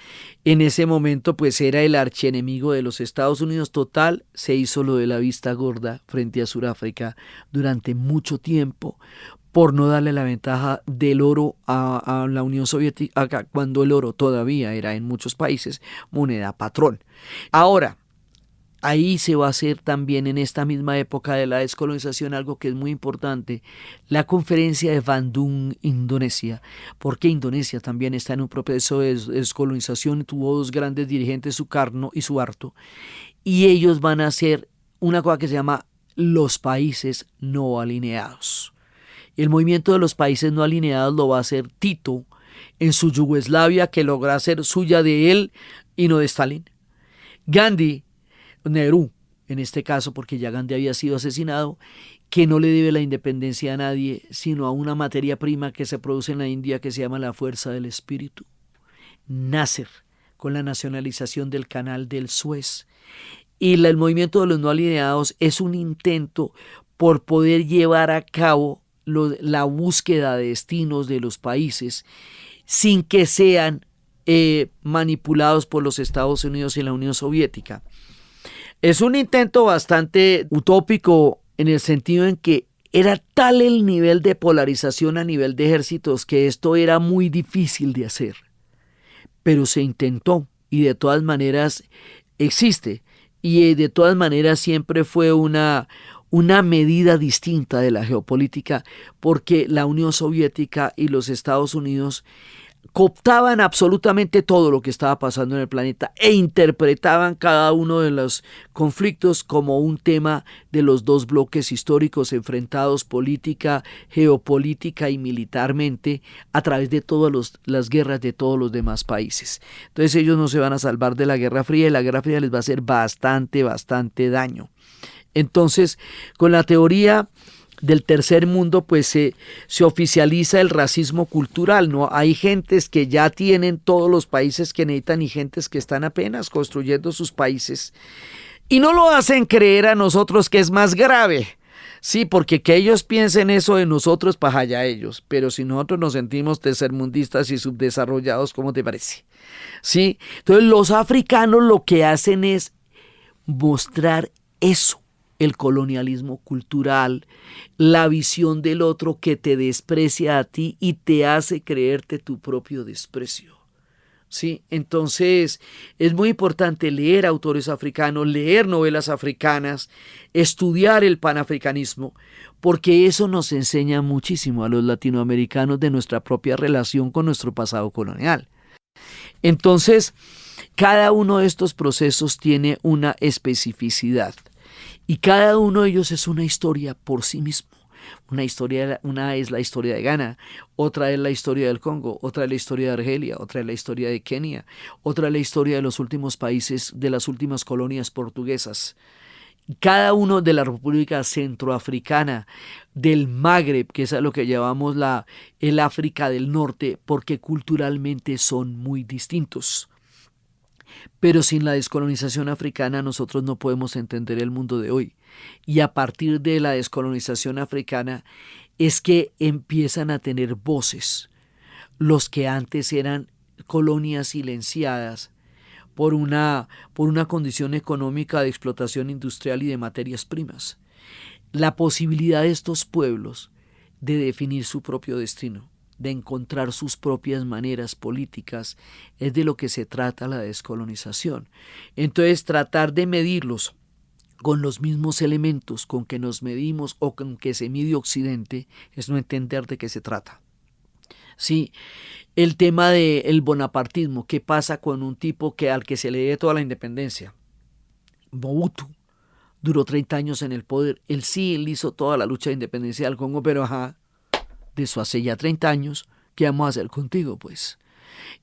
en ese momento pues era el archienemigo de los Estados Unidos. Total, se hizo lo de la vista gorda frente a Sudáfrica durante mucho tiempo, por no darle la ventaja del oro a la Unión Soviética, cuando el oro todavía era en muchos países moneda patrón. Ahora, ahí se va a hacer también en esta misma época de la descolonización algo que es muy importante, la conferencia de Bandung, Indonesia, porque Indonesia también está en un proceso de descolonización, tuvo dos grandes dirigentes, Sukarno y Suharto, y ellos van a hacer una cosa que se llama los países no alineados. El movimiento de los países no alineados lo va a hacer Tito en su Yugoslavia, que logra hacer suya de él y no de Stalin. Gandhi, Nehru, en este caso, porque ya Gandhi había sido asesinado, que no le debe la independencia a nadie, sino a una materia prima que se produce en la India que se llama la fuerza del espíritu. Nasser, con la nacionalización del canal del Suez. Y el movimiento de los no alineados es un intento por poder llevar a cabo la búsqueda de destinos de los países sin que sean manipulados por los Estados Unidos y la Unión Soviética. Es un intento bastante utópico en el sentido en que era tal el nivel de polarización a nivel de ejércitos que esto era muy difícil de hacer. Pero se intentó y de todas maneras existe, y de todas maneras siempre fue una medida distinta de la geopolítica, porque la Unión Soviética y los Estados Unidos cooptaban absolutamente todo lo que estaba pasando en el planeta e interpretaban cada uno de los conflictos como un tema de los dos bloques históricos enfrentados política, geopolítica y militarmente a través de todas las guerras de todos los demás países. Entonces ellos no se van a salvar de la Guerra Fría, y la Guerra Fría les va a hacer bastante daño. Entonces, con la teoría del tercer mundo, pues se oficializa el racismo cultural, ¿no? Hay gentes que ya tienen todos los países que necesitan y gentes que están apenas construyendo sus países y no lo hacen creer a nosotros, que es más grave. Sí, porque que ellos piensen eso de nosotros, para allá ellos, pero si nosotros nos sentimos tercermundistas y subdesarrollados, ¿cómo te parece? Sí, entonces los africanos lo que hacen es mostrar eso, el colonialismo cultural, la visión del otro que te desprecia a ti y te hace creerte tu propio desprecio. ¿Sí? Entonces es muy importante leer autores africanos, leer novelas africanas, estudiar el panafricanismo, porque eso nos enseña muchísimo a los latinoamericanos de nuestra propia relación con nuestro pasado colonial. Entonces, cada uno de estos procesos tiene una especificidad y cada uno de ellos es una historia por sí mismo. Una es la historia de Ghana, otra es la historia del Congo, otra es la historia de Argelia, otra es la historia de Kenia, otra es la historia de los últimos países, de las últimas colonias portuguesas. Cada uno de la República Centroafricana, del Magreb, que es a lo que llamamos el África del Norte, porque culturalmente son muy distintos. Pero sin la descolonización africana nosotros no podemos entender el mundo de hoy. Y a partir de la descolonización africana es que empiezan a tener voces los que antes eran colonias silenciadas por una condición económica de explotación industrial y de materias primas. La posibilidad de estos pueblos de definir su propio destino, de encontrar sus propias maneras políticas, es de lo que se trata la descolonización. Entonces, tratar de medirlos con los mismos elementos con que nos medimos o con que se mide Occidente es no entender de qué se trata. Sí, el tema del bonapartismo, ¿qué pasa con un tipo al que se le dé toda la independencia? Mobutu duró 30 años en el poder. Él hizo toda la lucha de independencia del Congo, pero de eso hace ya 30 años, ¿qué vamos a hacer contigo, pues?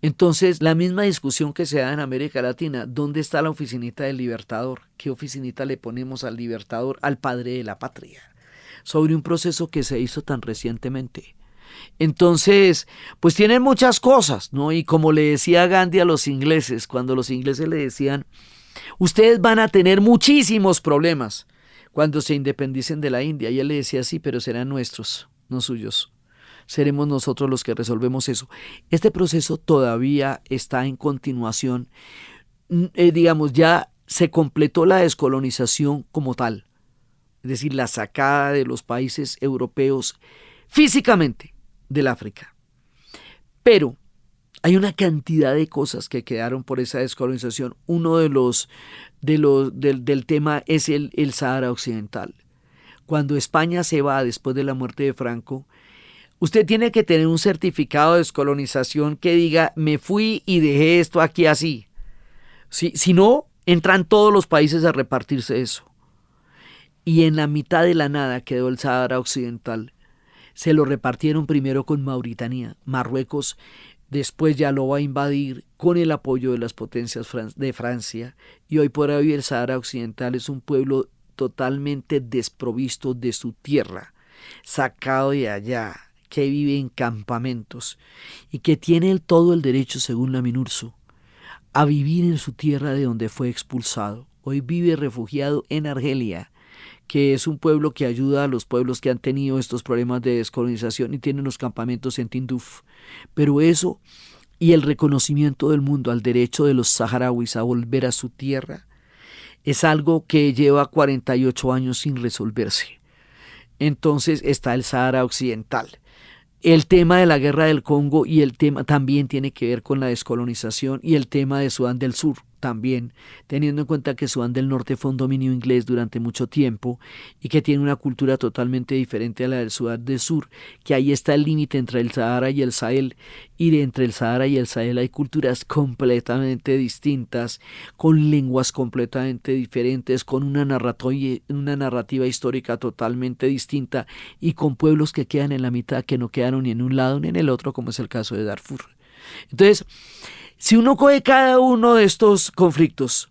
Entonces, la misma discusión que se da en América Latina, ¿dónde está la oficinita del Libertador? ¿Qué oficinita le ponemos al Libertador, al padre de la patria? Sobre un proceso que se hizo tan recientemente. Entonces, pues tienen muchas cosas, ¿no? Y como le decía Gandhi a los ingleses, cuando los ingleses le decían, ustedes van a tener muchísimos problemas cuando se independicen de la India, y él le decía, sí, pero serán nuestros, no suyos. Seremos nosotros los que resolvemos eso. Este proceso todavía está en continuación. Digamos, ya se completó la descolonización como tal, es decir, la sacada de los países europeos físicamente del África. Pero hay una cantidad de cosas que quedaron por esa descolonización. Uno del tema es el Sahara Occidental. Cuando España se va después de la muerte de Franco, usted tiene que tener un certificado de descolonización que diga, me fui y dejé esto aquí así. Si no, entran todos los países a repartirse eso. Y en la mitad de la nada quedó el Sahara Occidental. Se lo repartieron primero con Mauritania. Marruecos después ya lo va a invadir con el apoyo de las potencias de Francia. Y hoy por hoy el Sahara Occidental es un pueblo totalmente desprovisto de su tierra, sacado de allá, que vive en campamentos y que tiene todo el derecho, según la MINURSO, a vivir en su tierra de donde fue expulsado. Hoy vive refugiado en Argelia, que es un pueblo que ayuda a los pueblos que han tenido estos problemas de descolonización y tienen los campamentos en Tinduf. Pero eso y el reconocimiento del mundo al derecho de los saharauis a volver a su tierra es algo que lleva 48 años sin resolverse. Entonces está el Sahara Occidental. El tema de la guerra del Congo y el tema también tiene que ver con la descolonización, y el tema de Sudán del Sur también, teniendo en cuenta que Sudán del Norte fue un dominio inglés durante mucho tiempo y que tiene una cultura totalmente diferente a la del Sudán del Sur, que ahí está el límite entre el Sahara y el Sahel, y entre el Sahara y el Sahel hay culturas completamente distintas, con lenguas completamente diferentes, con una narrativa histórica totalmente distinta y con pueblos que quedan en la mitad, que no quedaron ni en un lado ni en el otro, como es el caso de Darfur. Entonces, si uno coge cada uno de estos conflictos,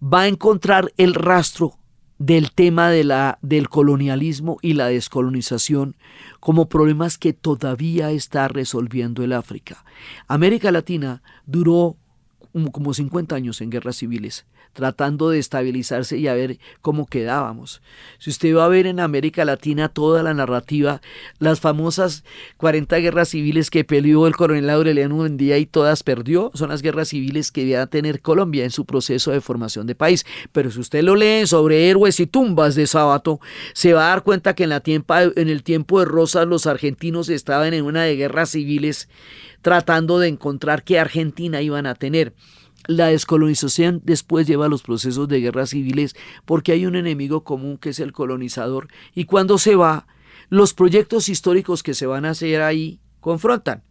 va a encontrar el rastro del tema del colonialismo y la descolonización como problemas que todavía está resolviendo el África. América Latina duró como 50 años en guerras civiles, tratando de estabilizarse y a ver cómo quedábamos. Si usted va a ver en América Latina toda la narrativa, las famosas 40 guerras civiles que peleó el coronel Aureliano Buendía y todas perdió, son las guerras civiles que iba a tener Colombia en su proceso de formación de país. Pero si usted lo lee sobre héroes y tumbas de Sábato, se va a dar cuenta que en el tiempo de Rosas los argentinos estaban en una de guerras civiles tratando de encontrar qué Argentina iban a tener. La descolonización después lleva a los procesos de guerras civiles porque hay un enemigo común que es el colonizador, y cuando se va, los proyectos históricos que se van a hacer ahí confrontan.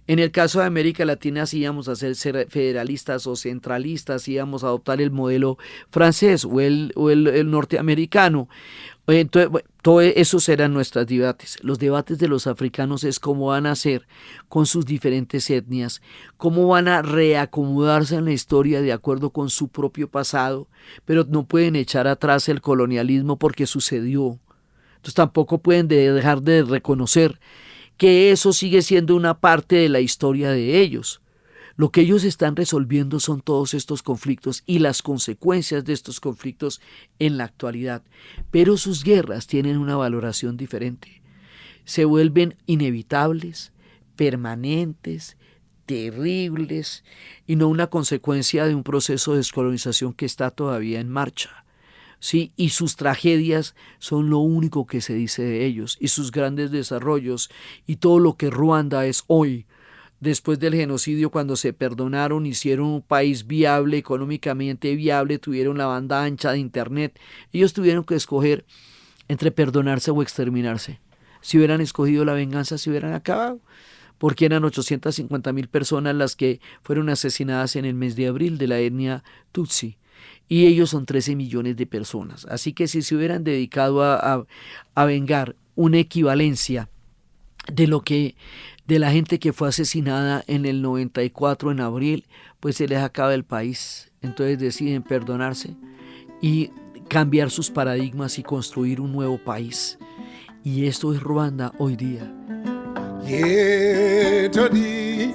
En el caso de América Latina, si íbamos a ser federalistas o centralistas, si íbamos a adoptar el modelo francés o el norteamericano. Entonces, bueno, todo eso serán nuestros debates. Los debates de los africanos es cómo van a hacer con sus diferentes etnias, cómo van a reacomodarse en la historia de acuerdo con su propio pasado, pero no pueden echar atrás el colonialismo porque sucedió. Entonces tampoco pueden dejar de reconocer que eso sigue siendo una parte de la historia de ellos. Lo que ellos están resolviendo son todos estos conflictos y las consecuencias de estos conflictos en la actualidad. Pero sus guerras tienen una valoración diferente. Se vuelven inevitables, permanentes, terribles y no una consecuencia de un proceso de descolonización que está todavía en marcha. Sí, y sus tragedias son lo único que se dice de ellos, y sus grandes desarrollos y todo lo que Ruanda es hoy. Después del genocidio, cuando se perdonaron, hicieron un país viable, económicamente viable, tuvieron la banda ancha de internet. Ellos tuvieron que escoger entre perdonarse o exterminarse. Si hubieran escogido la venganza, se hubieran acabado, porque eran 850.000 personas las que fueron asesinadas en el mes de abril de la etnia Tutsi. Y ellos son 13 millones de personas. Así que si se hubieran dedicado a vengar una equivalencia de la gente que fue asesinada en el 94 en abril, pues se les acaba el país. Entonces deciden perdonarse y cambiar sus paradigmas y construir un nuevo país. Y esto es Ruanda hoy día. Yeah, Toddy,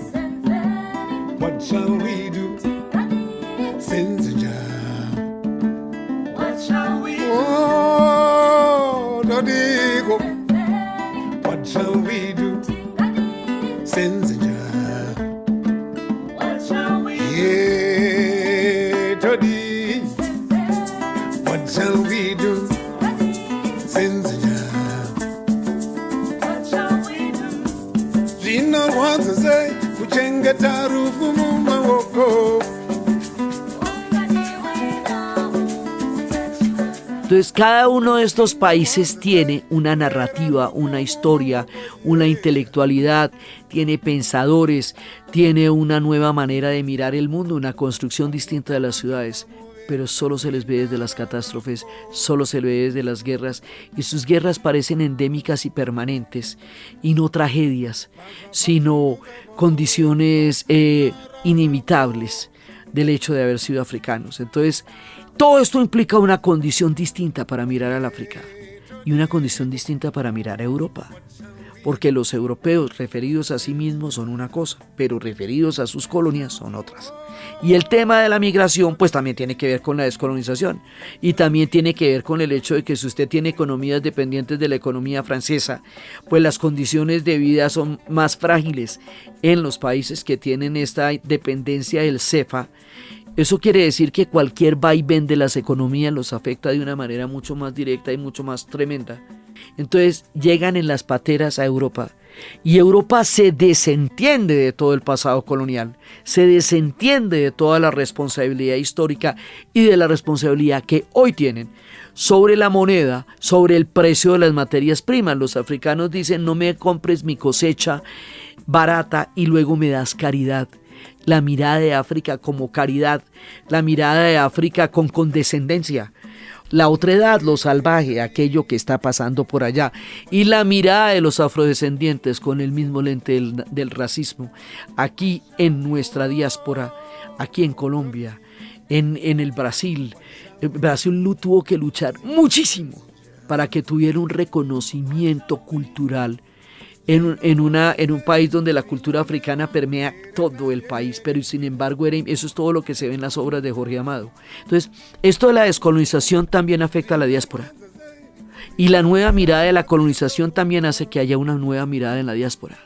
what shall we do? Since what shall we do? Oh, Toddy, what shall we do? Since what shall we do? Yeah, Toddy, what shall we do? Since what shall we do? Gina wants to say, Uchenga tarufu muma woko. Entonces cada uno de estos países tiene una narrativa, una historia, una intelectualidad, tiene pensadores, tiene una nueva manera de mirar el mundo, una construcción distinta de las ciudades, pero solo se les ve desde las catástrofes, solo se les ve desde las guerras, y sus guerras parecen endémicas y permanentes, y no tragedias, sino condiciones inimitables del hecho de haber sido africanos. Entonces, todo esto implica una condición distinta para mirar al África y una condición distinta para mirar a Europa, porque los europeos referidos a sí mismos son una cosa, pero referidos a sus colonias son otras. Y el tema de la migración pues también tiene que ver con la descolonización y también tiene que ver con el hecho de que si usted tiene economías dependientes de la economía francesa, pues las condiciones de vida son más frágiles en los países que tienen esta dependencia del CEFA. Eso quiere decir que cualquier vaivén de las economías los afecta de una manera mucho más directa y mucho más tremenda. Entonces llegan en las pateras a Europa y Europa se desentiende de todo el pasado colonial, se desentiende de toda la responsabilidad histórica y de la responsabilidad que hoy tienen sobre la moneda, sobre el precio de las materias primas. Los africanos dicen: no me compres mi cosecha barata y luego me das caridad. La mirada de África como caridad, la mirada de África con condescendencia, la otredad, lo salvaje, aquello que está pasando por allá, y la mirada de los afrodescendientes con el mismo lente del racismo, aquí en nuestra diáspora, aquí en Colombia, en el Brasil. El Brasil tuvo que luchar muchísimo para que tuviera un reconocimiento cultural en un país donde la cultura africana permea todo el país, pero sin embargo eso es todo lo que se ve en las obras de Jorge Amado. Entonces, esto de la descolonización también afecta a la diáspora. Y la nueva mirada de la colonización también hace que haya una nueva mirada en la diáspora.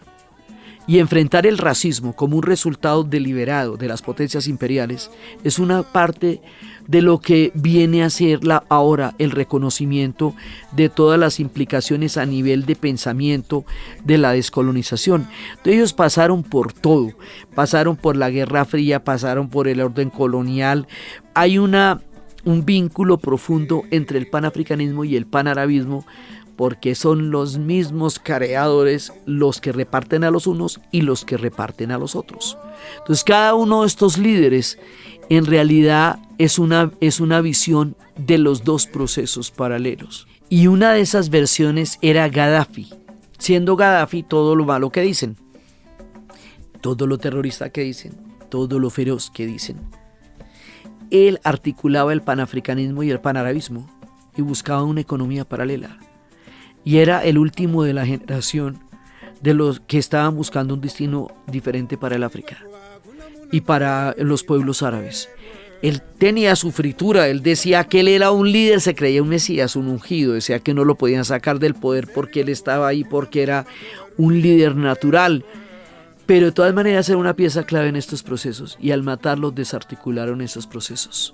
Y enfrentar el racismo como un resultado deliberado de las potencias imperiales es una parte de lo que viene a ser ahora el reconocimiento de todas las implicaciones a nivel de pensamiento de la descolonización. Entonces ellos pasaron por todo, pasaron por la Guerra Fría, pasaron por el orden colonial. Hay un vínculo profundo entre el panafricanismo y el panarabismo, porque son los mismos creadores los que reparten a los unos y los que reparten a los otros. Entonces cada uno de estos líderes en realidad es una visión de los dos procesos paralelos. Y una de esas versiones era Gaddafi, siendo Gaddafi todo lo malo que dicen, todo lo terrorista que dicen, todo lo feroz que dicen. Él articulaba el panafricanismo y el panarabismo y buscaba una economía paralela. Y era el último de la generación de los que estaban buscando un destino diferente para el África y para los pueblos árabes. Él tenía su fritura, él decía que él era un líder, se creía un mesías, un ungido, decía que no lo podían sacar del poder porque él estaba ahí, porque era un líder natural. Pero de todas maneras era una pieza clave en estos procesos, y al matarlos desarticularon esos procesos.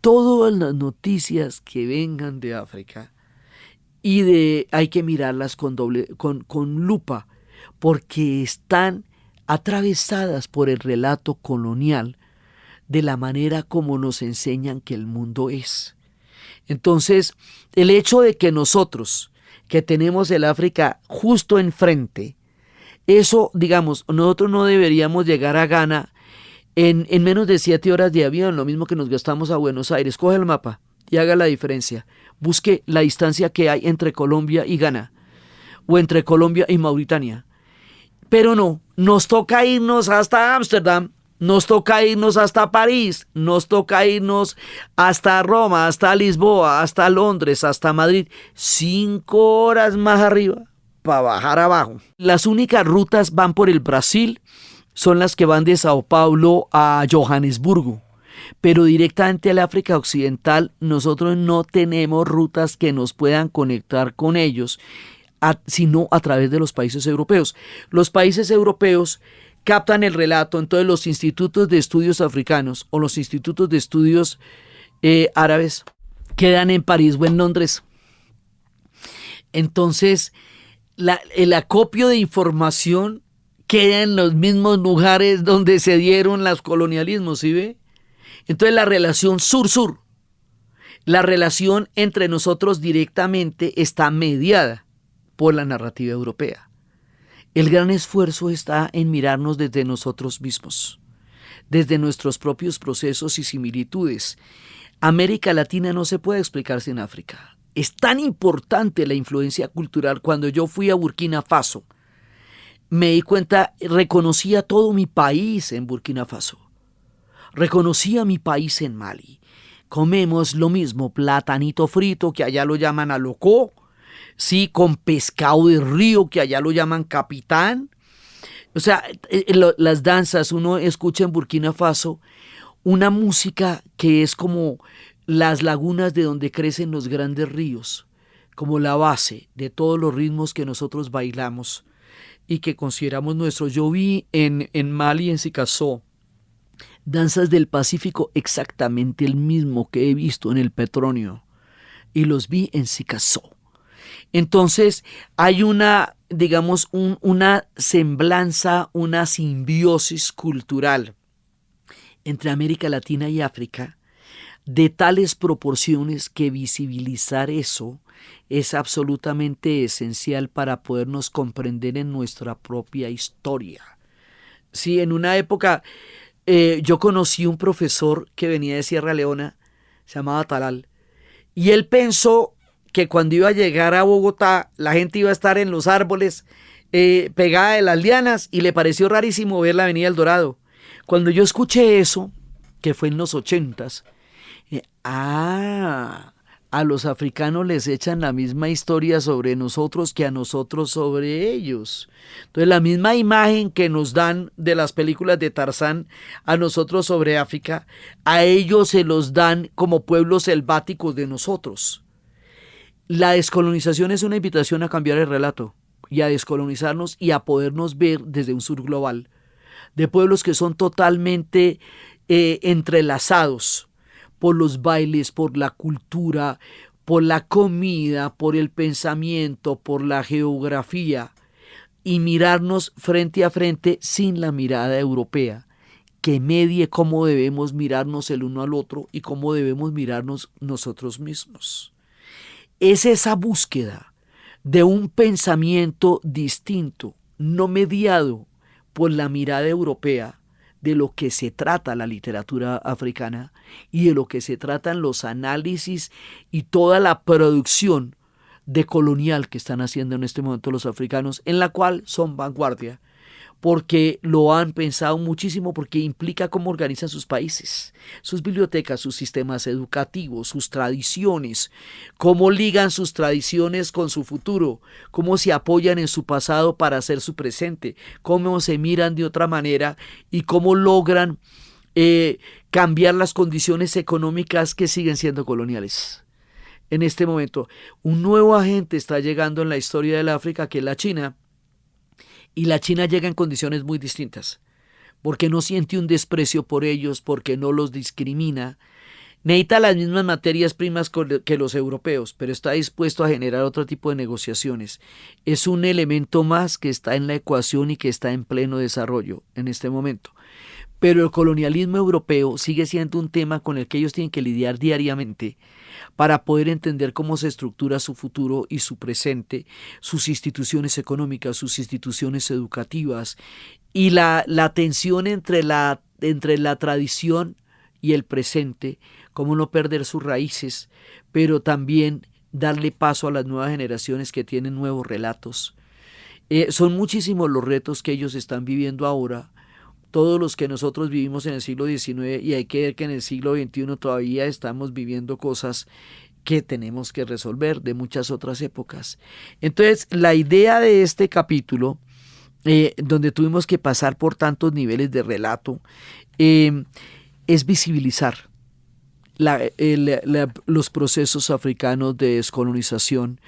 Todas las noticias que vengan de África hay que mirarlas con lupa, porque están atravesadas por el relato colonial de la manera como nos enseñan que el mundo es. Entonces, el hecho de que nosotros, que tenemos el África justo enfrente, eso, digamos, nosotros no deberíamos llegar a Ghana en menos de 7 horas de avión, lo mismo que nos gastamos a Buenos Aires. Coge el mapa y haga la diferencia. Busque la distancia que hay entre Colombia y Ghana, o entre Colombia y Mauritania. Pero no, nos toca irnos hasta Ámsterdam, nos toca irnos hasta París, nos toca irnos hasta Roma, hasta Lisboa, hasta Londres, hasta Madrid. 5 horas más arriba para bajar abajo. Las únicas rutas van por el Brasil, son las que van de Sao Paulo a Johannesburgo, pero directamente al África Occidental nosotros no tenemos rutas que nos puedan conectar con ellos, sino a través de los países europeos. Los países europeos captan el relato, entonces los institutos de estudios africanos o los institutos de estudios árabes quedan en París o en Londres. Entonces el acopio de información queda en los mismos lugares donde se dieron los colonialismos, ¿sí ve? Entonces la relación sur-sur, la relación entre nosotros directamente está mediada por la narrativa europea. El gran esfuerzo está en mirarnos desde nosotros mismos, desde nuestros propios procesos y similitudes. América Latina no se puede explicar sin África. Es tan importante la influencia cultural. Cuando yo fui a Burkina Faso, me di cuenta, reconocía todo mi país en Burkina Faso. Reconocía mi país en Mali. Comemos lo mismo, platanito frito, que allá lo llaman alocó, sí, con pescado de río, que allá lo llaman capitán. O sea, las danzas, uno escucha en Burkina Faso una música que es como las lagunas de donde crecen los grandes ríos, como la base de todos los ritmos que nosotros bailamos y que consideramos nuestros. Yo vi en Mali, en Sikasso, danzas del Pacífico exactamente el mismo que he visto en el Petronio, y los vi en Sikasso. Entonces hay una, digamos, una semblanza, una simbiosis cultural entre América Latina y África de tales proporciones que visibilizar eso es absolutamente esencial para podernos comprender en nuestra propia historia. Sí, en una época yo conocí un profesor que venía de Sierra Leona, se llamaba Talal, y él pensó que cuando iba a llegar a Bogotá la gente iba a estar en los árboles pegada de las lianas, y le pareció rarísimo ver la Avenida El Dorado. Cuando yo escuché eso, que fue en los 80s, a los africanos les echan la misma historia sobre nosotros que a nosotros sobre ellos. Entonces la misma imagen que nos dan de las películas de Tarzán a nosotros sobre África, a ellos se los dan como pueblos selváticos de nosotros. La descolonización es una invitación a cambiar el relato y a descolonizarnos y a podernos ver desde un sur global, de pueblos que son totalmente entrelazados por los bailes, por la cultura, por la comida, por el pensamiento, por la geografía, y mirarnos frente a frente sin la mirada europea, que medie cómo debemos mirarnos el uno al otro y cómo debemos mirarnos nosotros mismos. Es esa búsqueda de un pensamiento distinto, no mediado por la mirada europea, de lo que se trata la literatura africana y de lo que se tratan los análisis y toda la producción decolonial que están haciendo en este momento los africanos, en la cual son vanguardia, porque lo han pensado muchísimo, porque implica cómo organizan sus países, sus bibliotecas, sus sistemas educativos, sus tradiciones, cómo ligan sus tradiciones con su futuro, cómo se apoyan en su pasado para hacer su presente, cómo se miran de otra manera y cómo logran cambiar las condiciones económicas que siguen siendo coloniales. En este momento, un nuevo agente está llegando en la historia del África, que es la China. Y la China llega en condiciones muy distintas, porque no siente un desprecio por ellos, porque no los discrimina. Necesita las mismas materias primas que los europeos, pero está dispuesto a generar otro tipo de negociaciones. Es un elemento más que está en la ecuación y que está en pleno desarrollo en este momento. Pero el colonialismo europeo sigue siendo un tema con el que ellos tienen que lidiar diariamente para poder entender cómo se estructura su futuro y su presente, sus instituciones económicas, sus instituciones educativas, y la tensión entre la tradición y el presente, cómo no perder sus raíces, pero también darle paso a las nuevas generaciones que tienen nuevos relatos. Son muchísimos los retos que ellos están viviendo ahora, todos los que nosotros vivimos en el siglo XIX, y hay que ver que en el siglo XXI todavía estamos viviendo cosas que tenemos que resolver de muchas otras épocas. Entonces, la idea de este capítulo, donde tuvimos que pasar por tantos niveles de relato, es visibilizar los procesos africanos de descolonización.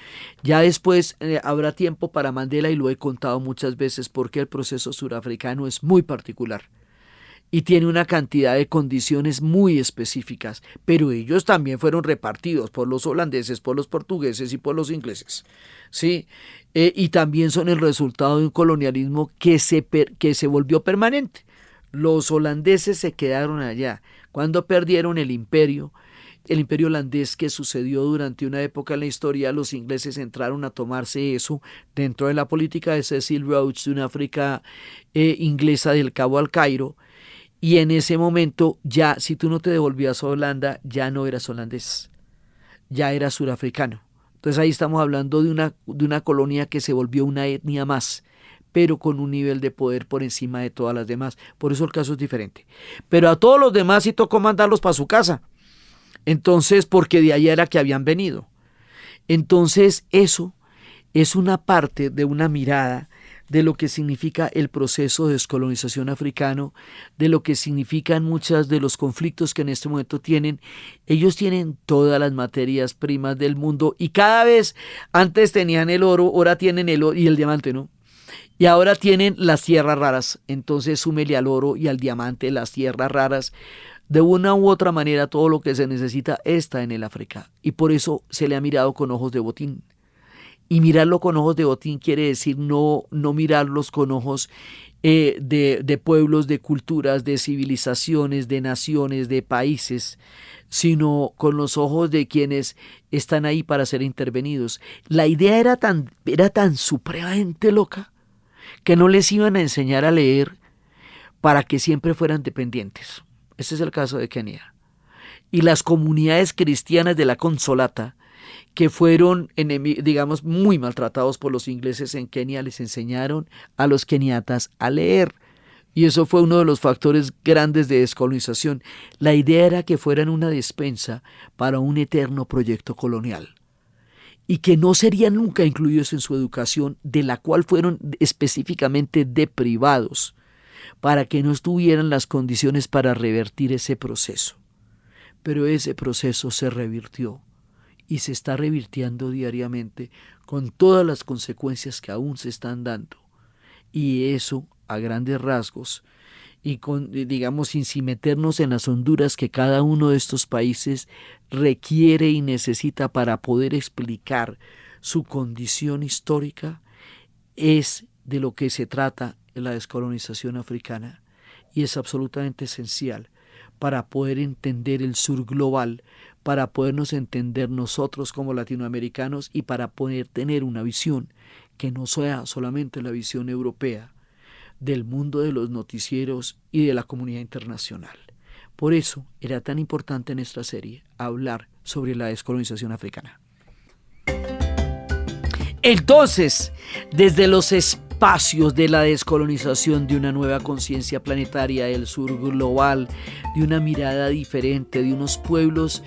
Ya después habrá tiempo para Mandela, y lo he contado muchas veces, porque el proceso surafricano es muy particular y tiene una cantidad de condiciones muy específicas, pero ellos también fueron repartidos por los holandeses, por los portugueses y por los ingleses, ¿sí? Y también son el resultado de un colonialismo que se volvió permanente. Los holandeses se quedaron allá. Cuando perdieron el imperio holandés, que sucedió durante una época en la historia, los ingleses entraron a tomarse eso dentro de la política de Cecil Rhodes, de una África inglesa del Cabo al Cairo, y en ese momento ya, si tú no te devolvías a Holanda, ya no eras holandés, ya eras surafricano. Entonces ahí estamos hablando de una colonia que se volvió una etnia más, pero con un nivel de poder por encima de todas las demás. Por eso el caso es diferente. Pero a todos los demás sí tocó mandarlos para su casa. Entonces, porque de allá era que habían venido. Entonces, eso es una parte de una mirada de lo que significa el proceso de descolonización africano, de lo que significan muchos de los conflictos que en este momento tienen. Ellos tienen todas las materias primas del mundo, y cada vez, antes tenían el oro, ahora tienen el oro y el diamante, ¿no? Y ahora tienen las tierras raras. Entonces súmele al oro y al diamante las tierras raras. De una u otra manera, todo lo que se necesita está en el África, y por eso se le ha mirado con ojos de botín. Y mirarlo con ojos de botín quiere decir no mirarlos con ojos de pueblos, de culturas, de civilizaciones, de naciones, de países, sino con los ojos de quienes están ahí para ser intervenidos. La idea era tan supremamente loca que no les iban a enseñar a leer para que siempre fueran dependientes. Este es el caso de Kenia. Y las comunidades cristianas de la Consolata, que fueron, digamos, muy maltratados por los ingleses en Kenia, les enseñaron a los keniatas a leer. Y eso fue uno de los factores grandes de descolonización. La idea era que fueran una despensa para un eterno proyecto colonial y que no serían nunca incluidos en su educación, de la cual fueron específicamente deprivados, para que no tuvieran las condiciones para revertir ese proceso. Pero ese proceso se revirtió y se está revirtiendo diariamente con todas las consecuencias que aún se están dando. Y eso, a grandes rasgos, y digamos, sin meternos en las honduras que cada uno de estos países requiere y necesita para poder explicar su condición histórica, es de lo que se trata en la descolonización africana, y es absolutamente esencial para poder entender el sur global, para podernos entender nosotros como latinoamericanos y para poder tener una visión que no sea solamente la visión europea del mundo de los noticieros y de la comunidad internacional. Por eso era tan importante en esta serie hablar sobre la descolonización africana. Entonces, desde los espacios de la descolonización, de una nueva conciencia planetaria del sur global, de una mirada diferente, de unos pueblos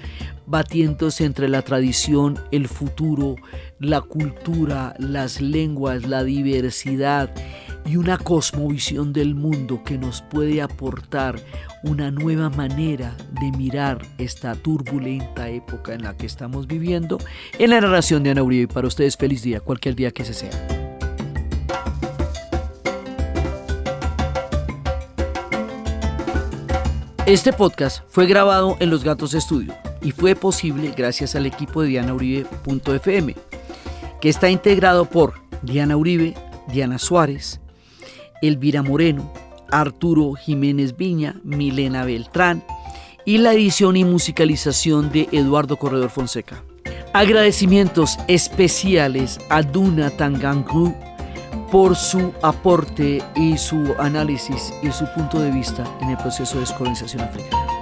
batiéndose entre la tradición, el futuro, la cultura, las lenguas, la diversidad y una cosmovisión del mundo que nos puede aportar una nueva manera de mirar esta turbulenta época en la que estamos viviendo. En la narración de Ana Uribe, para ustedes feliz día, cualquier día que se sea. Este podcast fue grabado en Los Gatos Estudio y fue posible gracias al equipo de dianauribe.fm, que está integrado por Diana Uribe, Diana Suárez, Elvira Moreno, Arturo Jiménez Viña, Milena Beltrán y la edición y musicalización de Eduardo Corredor Fonseca. Agradecimientos especiales a Duna Tangankru por su aporte y su análisis y su punto de vista en el proceso de descolonización africana.